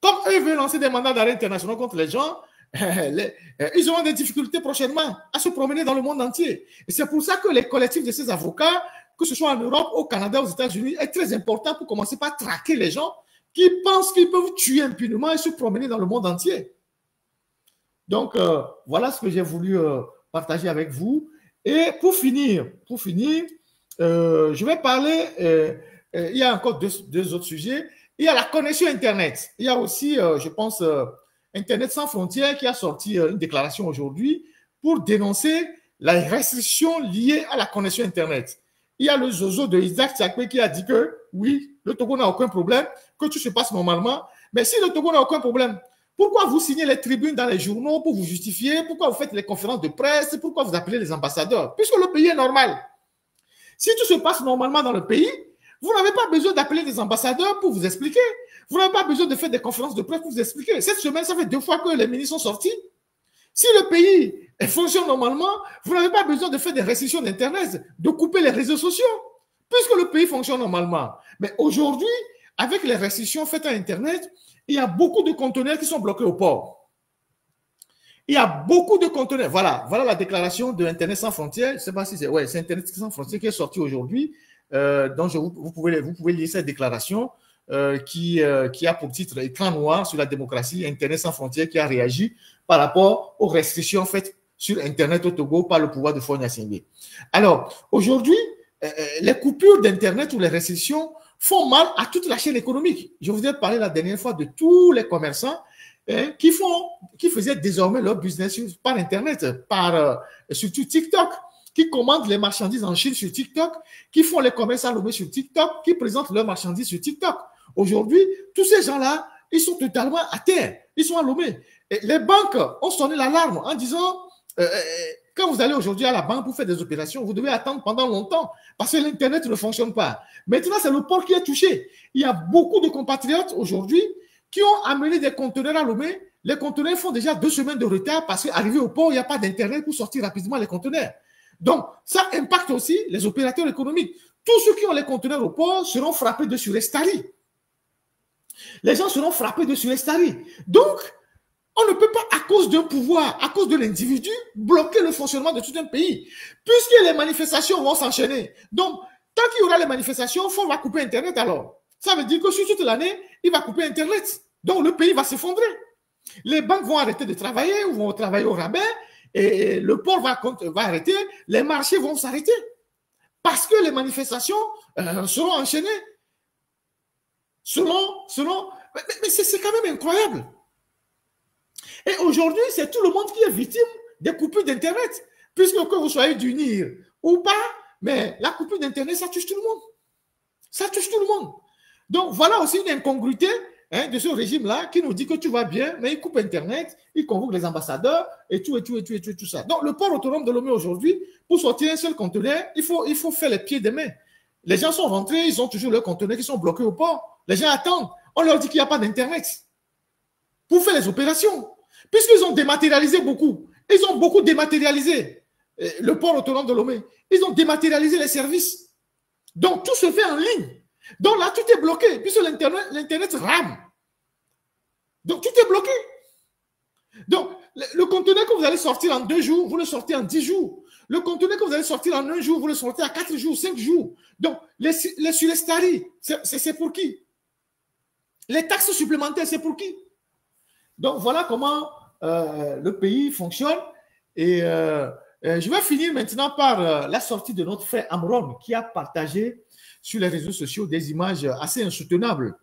Comme eux veulent lancer des mandats d'arrêt internationaux contre les gens, ils auront des difficultés prochainement à se promener dans le monde entier. Et c'est pour ça que les collectifs de ces avocats, que ce soit en Europe, au Canada, aux États-Unis, est très important pour commencer par traquer les gens qui pensent qu'ils peuvent tuer impunément et se promener dans le monde entier. Donc, voilà ce que j'ai voulu partager avec vous. Et pour finir, je vais parler, il y a encore deux autres sujets. Il y a la connexion Internet. Il y a aussi, je pense, Internet sans frontières qui a sorti une déclaration aujourd'hui pour dénoncer la restriction liée à la connexion Internet. Il y a le zozo de Isaac Tchakwe qui a dit que oui, le Togo n'a aucun problème, que tout se passe normalement. Mais si le Togo n'a aucun problème, pourquoi vous signez les tribunes dans les journaux pour vous justifier? Pourquoi vous faites les conférences de presse? Pourquoi vous appelez les ambassadeurs? Puisque le pays est normal. Si tout se passe normalement dans le pays, vous n'avez pas besoin d'appeler des ambassadeurs pour vous expliquer. Vous n'avez pas besoin de faire des conférences de presse pour vous expliquer. Cette semaine, ça fait 2 fois que les ministres sont sortis. Si le pays fonctionne normalement, vous n'avez pas besoin de faire des restrictions d'Internet, de couper les réseaux sociaux, puisque le pays fonctionne normalement. Mais aujourd'hui, avec les restrictions faites à Internet, il y a beaucoup de conteneurs qui sont bloqués au port. Il y a beaucoup de conteneurs. Voilà la déclaration de Internet sans frontières. Je ne sais pas si c'est Internet sans frontières qui est sortie aujourd'hui. Donc, vous pouvez lire cette déclaration qui a pour titre écran noir sur la démocratie, Internet sans frontières, qui a réagi par rapport aux restrictions faites sur Internet au Togo par le pouvoir de Faure Gnassingbé. Alors, aujourd'hui, les coupures d'Internet ou les restrictions font mal à toute la chaîne économique. Je vous ai parlé la dernière fois de tous les commerçants qui faisaient désormais leur business par Internet, surtout TikTok, qui commandent les marchandises en Chine sur TikTok, qui font les commerces à Lomé sur TikTok, qui présentent leurs marchandises sur TikTok. Aujourd'hui, tous ces gens-là, ils sont totalement à terre. Ils sont à Lomé. Et les banques ont sonné l'alarme en disant, quand vous allez aujourd'hui à la banque pour faire des opérations, vous devez attendre pendant longtemps parce que l'Internet ne fonctionne pas. Maintenant, c'est le port qui est touché. Il y a beaucoup de compatriotes aujourd'hui qui ont amené des conteneurs à Lomé. Les conteneurs font déjà 2 semaines de retard parce qu'arrivé au port, il n'y a pas d'Internet pour sortir rapidement les conteneurs. Donc, ça impacte aussi les opérateurs économiques. Tous ceux qui ont les conteneurs au port seront frappés de surestarie. Les gens seront frappés de surestarie. Donc, on ne peut pas, à cause d'un pouvoir, à cause de l'individu, bloquer le fonctionnement de tout un pays, puisque les manifestations vont s'enchaîner. Donc, tant qu'il y aura les manifestations, il va couper Internet alors. Ça veut dire que sur toute l'année, il va couper Internet. Donc, le pays va s'effondrer. Les banques vont arrêter de travailler, ou vont travailler au rabais, et le port va arrêter, les marchés vont s'arrêter. Parce que les manifestations seront enchaînées. Mais c'est quand même incroyable. Et aujourd'hui, c'est tout le monde qui est victime des coupures d'Internet. Puisque que vous soyez du NIR ou pas, mais la coupure d'Internet, ça touche tout le monde. Ça touche tout le monde. Donc, voilà aussi une incongruité de ce régime-là qui nous dit que tout va bien, mais il coupe Internet, il convoque les ambassadeurs et tout ça. Donc, le port autonome de Lomé aujourd'hui, pour sortir un seul conteneur, il faut faire les pieds des mains. Les gens sont rentrés, ils ont toujours leurs conteneurs qui sont bloqués au port. Les gens attendent. On leur dit qu'il n'y a pas d'Internet pour faire les opérations. Puisqu'ils ont dématérialisé beaucoup. Ils ont beaucoup dématérialisé le port autonome de Lomé. Ils ont dématérialisé les services. Donc, tout se fait en ligne. Donc là, tout est bloqué, puisque l'Internet rame. Donc, tout est bloqué. Donc, le conteneur que vous allez sortir en 2 jours, vous le sortez en 10 jours. Le conteneur que vous allez sortir en 1 jour, vous le sortez à 4 jours, 5 jours. Donc, les surestaries, c'est pour qui? Les taxes supplémentaires, c'est pour qui? Donc, voilà comment le pays fonctionne. Et je vais finir maintenant par la sortie de notre frère Amron, qui a partagé sur les réseaux sociaux des images assez insoutenables,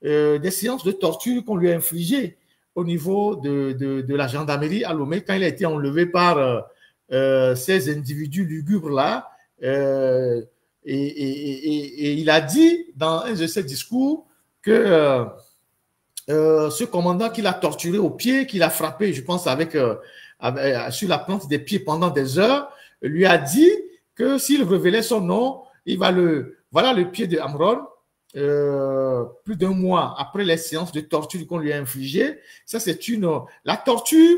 des séances de torture qu'on lui a infligées au niveau de la gendarmerie à Lomé quand il a été enlevé par ces individus lugubres-là. Et il a dit dans un de ses discours que ce commandant qu'il a torturé au pied, qu'il a frappé, je pense, sur la plante des pieds pendant des heures, lui a dit que s'il révélait son nom, voilà le pied de Amron, plus d'1 mois après les séances de torture qu'on lui a infligées. Ça, la torture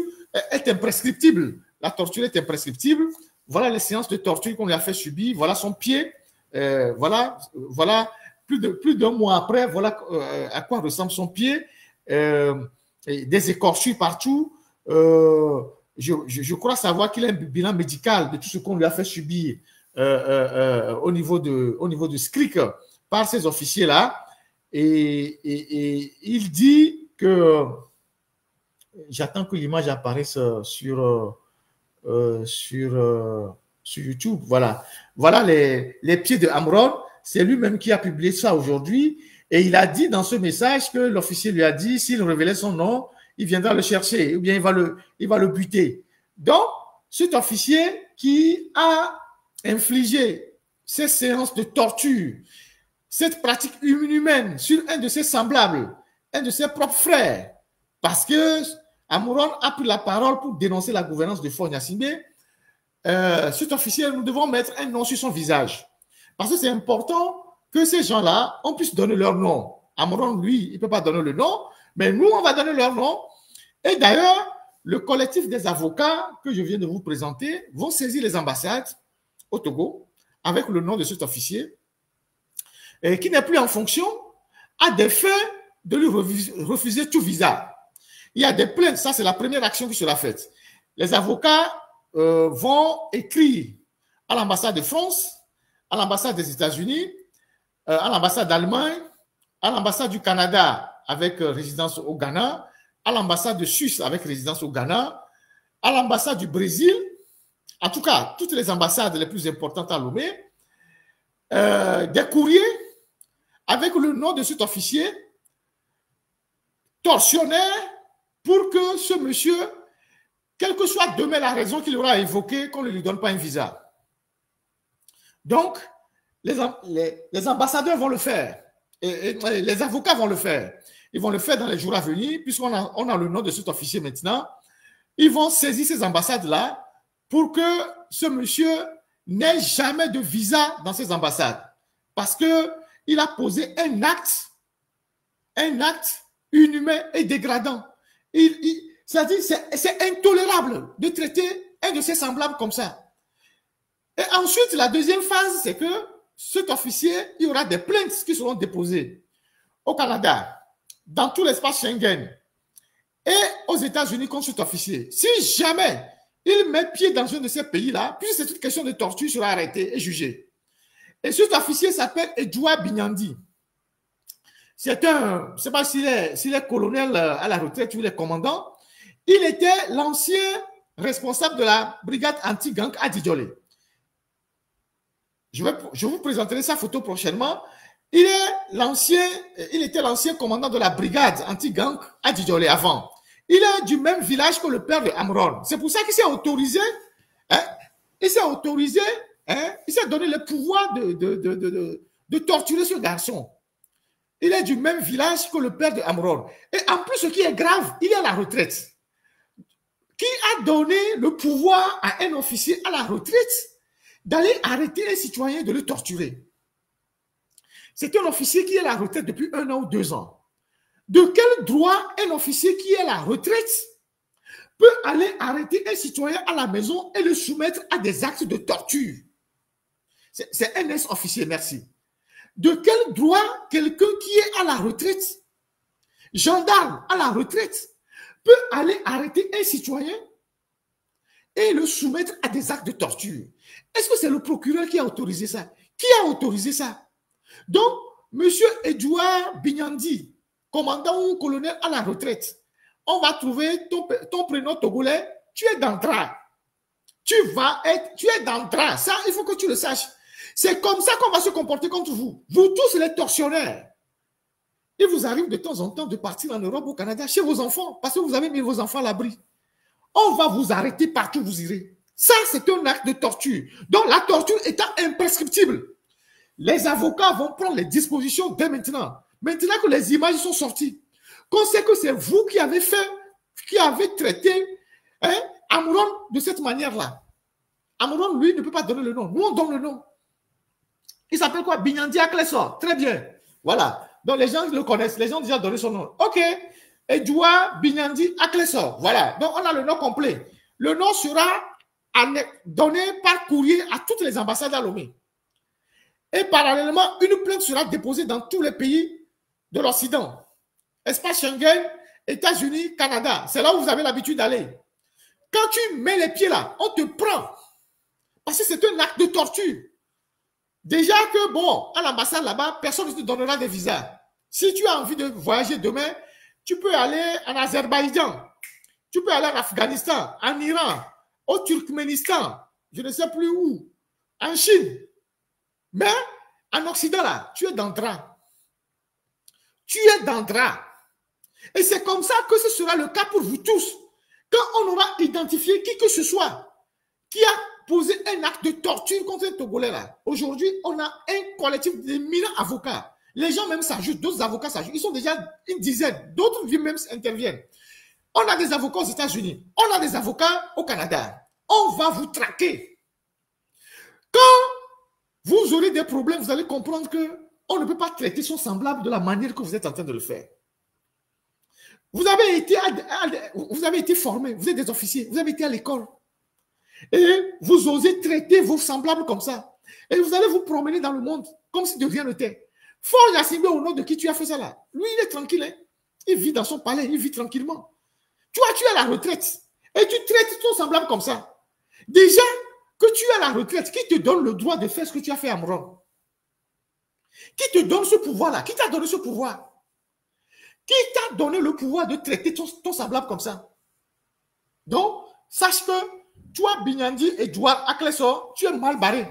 est imprescriptible. La torture est imprescriptible. Voilà les séances de torture qu'on lui a fait subir. Voilà son pied. Voilà plus d'un mois après, voilà à quoi ressemble son pied. Des écorchures partout. Je crois savoir qu'il a un bilan médical de tout ce qu'on lui a fait subir au niveau de SCRIC par ces officiers-là. Et il dit que j'attends que l'image apparaisse sur YouTube. Voilà, voilà les pieds de Amron. C'est lui-même qui a publié ça aujourd'hui. Et il a dit dans ce message que l'officier lui a dit, s'il révélait son nom, il viendra le chercher, ou bien il va le buter. Donc, cet officier qui a infligé ces séances de torture, cette pratique inhumaine sur un de ses semblables, un de ses propres frères, parce que Amron a pris la parole pour dénoncer la gouvernance de Faure Gnassingbé, cet officier, nous devons mettre un nom sur son visage. Parce que c'est important que ces gens-là, on puisse donner leur nom. Amron, lui, il ne peut pas donner le nom, mais nous, on va donner leur nom. Et d'ailleurs, le collectif des avocats que je viens de vous présenter vont saisir les ambassades au Togo avec le nom de cet officier et qui n'est plus en fonction à des fins de lui refuser tout visa. Il y a des plaintes, ça c'est la première action qui sera faite. Les avocats vont écrire à l'ambassade de France, à l'ambassade des États-Unis, à l'ambassade d'Allemagne, à l'ambassade du Canada avec résidence au Ghana, à l'ambassade de Suisse avec résidence au Ghana, à l'ambassade du Brésil, en tout cas, toutes les ambassades les plus importantes à Lomé, des courriers avec le nom de cet officier tortionnaire pour que ce monsieur, quelle que soit demain la raison qu'il aura évoquée, qu'on ne lui donne pas un visa. Donc, les ambassadeurs vont le faire, et les avocats vont le faire. Ils vont le faire dans les jours à venir, puisqu'on a le nom de cet officier maintenant. Ils vont saisir ces ambassades-là pour que ce monsieur n'ait jamais de visa dans ces ambassades. Parce qu'il a posé un acte inhumain et dégradant. C'est-à-dire, c'est intolérable de traiter un de ses semblables comme ça. Et ensuite, la deuxième phase, c'est que cet officier, il y aura des plaintes qui seront déposées au Canada, dans tout l'espace Schengen et aux États-Unis contre cet officier. Si jamais il met pied dans un de ces pays-là, puis c'est une question de torture, il sera arrêté et jugé. Et cet officier s'appelle Edouard Bignandi. C'est un, je ne sais pas s'il est colonel à la retraite ou il est commandant. Il était l'ancien responsable de la brigade anti-gang à Djidjolé. Je vous présenterai sa photo prochainement. Il était l'ancien commandant de la brigade anti-gang à Djidjolé avant. Il est du même village que le père de Amron. C'est pour ça qu'il s'est autorisé, il s'est donné le pouvoir de torturer ce garçon. Il est du même village que le père de Amron. Et en plus, ce qui est grave, il est à la retraite. Qui a donné le pouvoir à un officier à la retraite d'aller arrêter un citoyen, de le torturer? C'est un officier qui est à la retraite depuis 1 an ou 2 ans. De quel droit un officier qui est à la retraite peut aller arrêter un citoyen à la maison et le soumettre à des actes de torture? C'est un ex-officier, merci. De quel droit quelqu'un qui est à la retraite, gendarme à la retraite, peut aller arrêter un citoyen et le soumettre à des actes de torture? Est-ce que c'est le procureur qui a autorisé ça? Qui a autorisé ça? Donc, M. Edouard Bignandi, commandant ou colonel à la retraite, on va trouver ton prénom togolais, tu es dans le drap. Tu es dans le drap. Ça, il faut que tu le saches. C'est comme ça qu'on va se comporter contre vous. Vous tous les tortionnaires. Il vous arrive de temps en temps de partir en Europe, au Canada, chez vos enfants, parce que vous avez mis vos enfants à l'abri. On va vous arrêter partout où vous irez. Ça, c'est un acte de torture. Donc, la torture étant imprescriptible, les avocats vont prendre les dispositions dès maintenant. Maintenant que les images sont sorties, qu'on sait que c'est vous qui avez traité Amron de cette manière-là. Amron, lui, ne peut pas donner le nom. Nous, on donne le nom. Il s'appelle quoi? Bignandi Aklesor. Très bien. Voilà. Donc, les gens le connaissent. Les gens ont déjà donné son nom. OK. Edouard Bignandi Aklesor. Voilà. Donc, on a le nom complet. Le nom sera donné par courrier à toutes les ambassades à Lomé. Et parallèlement, une plainte sera déposée dans tous les pays de l'Occident. Espace Schengen, États-Unis, Canada. C'est là où vous avez l'habitude d'aller. Quand tu mets les pieds là, on te prend. Parce que c'est un acte de torture. Déjà que, bon, à l'ambassade là-bas, personne ne te donnera des visas. Si tu as envie de voyager demain, tu peux aller en Azerbaïdjan. Tu peux aller en Afghanistan, en Iran, au Turkménistan, je ne sais plus où, en Chine. Mais en Occident, là, tu es dans le drap. Tu es dans le drap. Et c'est comme ça que ce sera le cas pour vous tous. Quand on aura identifié qui que ce soit qui a posé un acte de torture contre un Togolais là, aujourd'hui, on a un collectif d'éminents avocats. Les gens même s'ajoutent, d'autres avocats s'ajoutent. Ils sont déjà une dizaine, d'autres même interviennent. On a des avocats aux États-Unis, on a des avocats au Canada. On va vous traquer. Quand vous aurez des problèmes, vous allez comprendre qu'on ne peut pas traiter son semblable de la manière que vous êtes en train de le faire. Vous avez été formés, vous êtes des officiers, vous avez été à l'école. Et vous osez traiter vos semblables comme ça. Et vous allez vous promener dans le monde comme si de rien n'était. Faure Gnassingbé, au nom de qui tu as fait ça là? Lui, il est tranquille. Hein? Il vit dans son palais, il vit tranquillement. Toi, tu es à la retraite. Et tu traites ton semblable comme ça. Déjà que tu es à la retraite, qui te donne le droit de faire ce que tu as fait à Mron? Qui te donne ce pouvoir-là? Qui t'a donné ce pouvoir? Qui t'a donné le pouvoir de traiter ton semblable comme ça? Donc, sache que toi, Bignandi et Douar Akleso, tu es mal barré.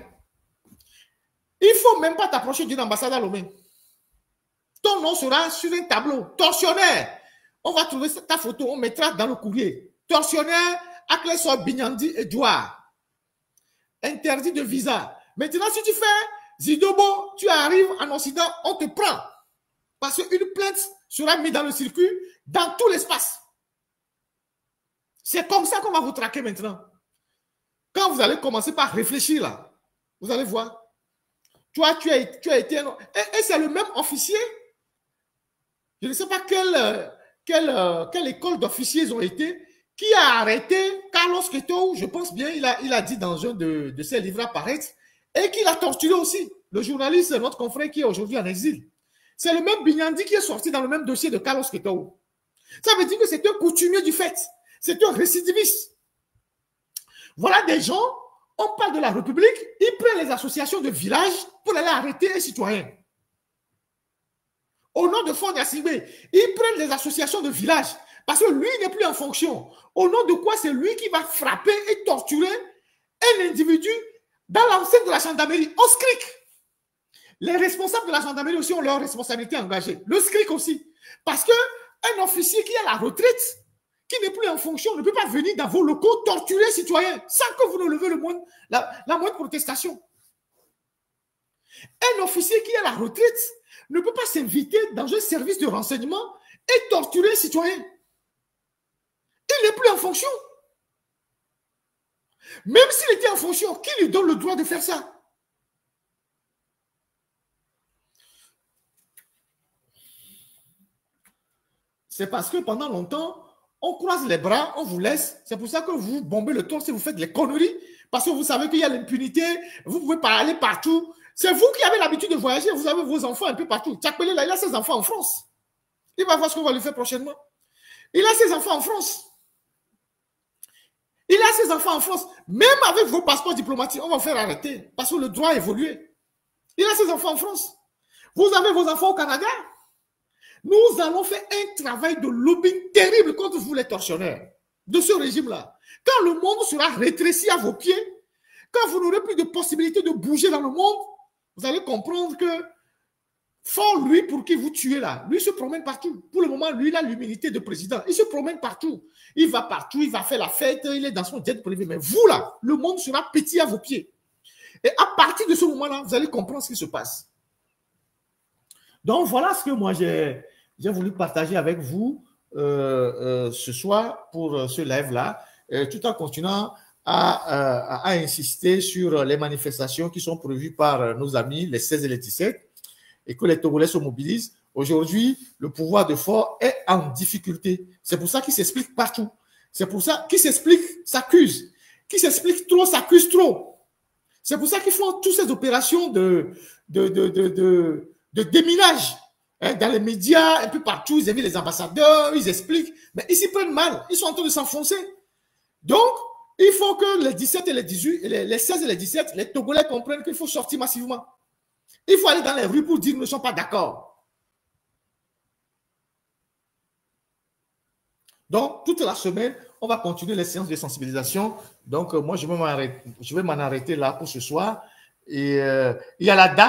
Il ne faut même pas t'approcher d'une ambassade à Lomé. Ton nom sera sur un tableau. Tortionnaire. On va trouver ta photo, on mettra dans le courrier. Tortionnaire, Akleso, Bignandi et Douar. Interdit de visa. Maintenant, si tu fais Zidobo, tu arrives en Occident, on te prend. Parce qu'une plainte sera mise dans le circuit, dans tout l'espace. C'est comme ça qu'on va vous traquer maintenant. Quand vous allez commencer par réfléchir là, vous allez voir. Toi, tu as été un... Et c'est le même officier. Je ne sais pas quelle école d'officiers ils ont été, qui a arrêté Carlos Queto, je pense bien, il a dit dans un de ses livres à paraître, et qui l'a torturé aussi. Le journaliste, notre confrère qui est aujourd'hui en exil. C'est le même Bignandi qui est sorti dans le même dossier de Carlos Queto. Ça veut dire que c'est un coutumier du fait. C'est un récidiviste. Voilà des gens, on parle de la République, ils prennent les associations de villages pour aller arrêter un citoyen. Au nom de Faure Gnassingbé, ils prennent les associations de villages parce que lui n'est plus en fonction. Au nom de quoi c'est lui qui va frapper et torturer un individu dans l'enceinte de la gendarmerie, au SCRIC. Les responsables de la gendarmerie aussi ont leur responsabilité engagée. Le SCRIC aussi. Parce qu'un officier qui est à la retraite, qui n'est plus en fonction, ne peut pas venir dans vos locaux torturer un citoyen sans que vous ne levez la moindre protestation. Un officier qui est à la retraite ne peut pas s'inviter dans un service de renseignement et torturer un citoyen. Il n'est plus en fonction. Même s'il était en fonction, qui lui donne le droit de faire ça? C'est parce que pendant longtemps, on croise les bras, on vous laisse. C'est pour ça que vous bombez le torse et vous faites les conneries. Parce que vous savez qu'il y a l'impunité, vous pouvez pas aller partout. C'est vous qui avez l'habitude de voyager, vous avez vos enfants un peu partout. Tchakpele, là, il a ses enfants en France. Il va voir ce qu'on va lui faire prochainement. Il a ses enfants en France. Il a ses enfants en France. Même avec vos passeports diplomatiques, on va vous faire arrêter. Parce que le droit a évolué. Il a ses enfants en France. Vous avez vos enfants au Canada. Nous allons faire un travail de lobbying terrible contre vous, les tortionnaires, de ce régime-là. Quand le monde sera rétréci à vos pieds, quand vous n'aurez plus de possibilité de bouger dans le monde, vous allez comprendre que Faure, lui, pour qui vous tuez là, lui se promène partout. Pour le moment, lui, il a l'humilité de président. Il se promène partout. Il va partout, il va faire la fête, il est dans son jet privé. Mais vous, là, le monde sera petit à vos pieds. Et à partir de ce moment-là, vous allez comprendre ce qui se passe. Donc, voilà ce que moi, j'ai voulu partager avec vous ce soir pour ce live-là, tout en continuant à insister sur les manifestations qui sont prévues par nos amis les 16 et les 17 et que les Togolais se mobilisent. Aujourd'hui, le pouvoir de Faure est en difficulté. C'est pour ça qu'il s'explique partout. C'est pour ça qu'il s'explique, s'accuse. Qui s'explique trop, s'accuse trop. C'est pour ça qu'ils font toutes ces opérations de déminage. Dans les médias, un peu partout, ils invitent les ambassadeurs, ils expliquent. Mais ils s'y prennent mal. Ils sont en train de s'enfoncer. Donc, il faut que les 17 et les 18, les 16 et les 17, les Togolais comprennent qu'il faut sortir massivement. Il faut aller dans les rues pour dire qu'ils ne sont pas d'accord. Donc, toute la semaine, on va continuer les séances de sensibilisation. Donc, moi, je vais m'en arrêter là pour ce soir. Et il y a la date.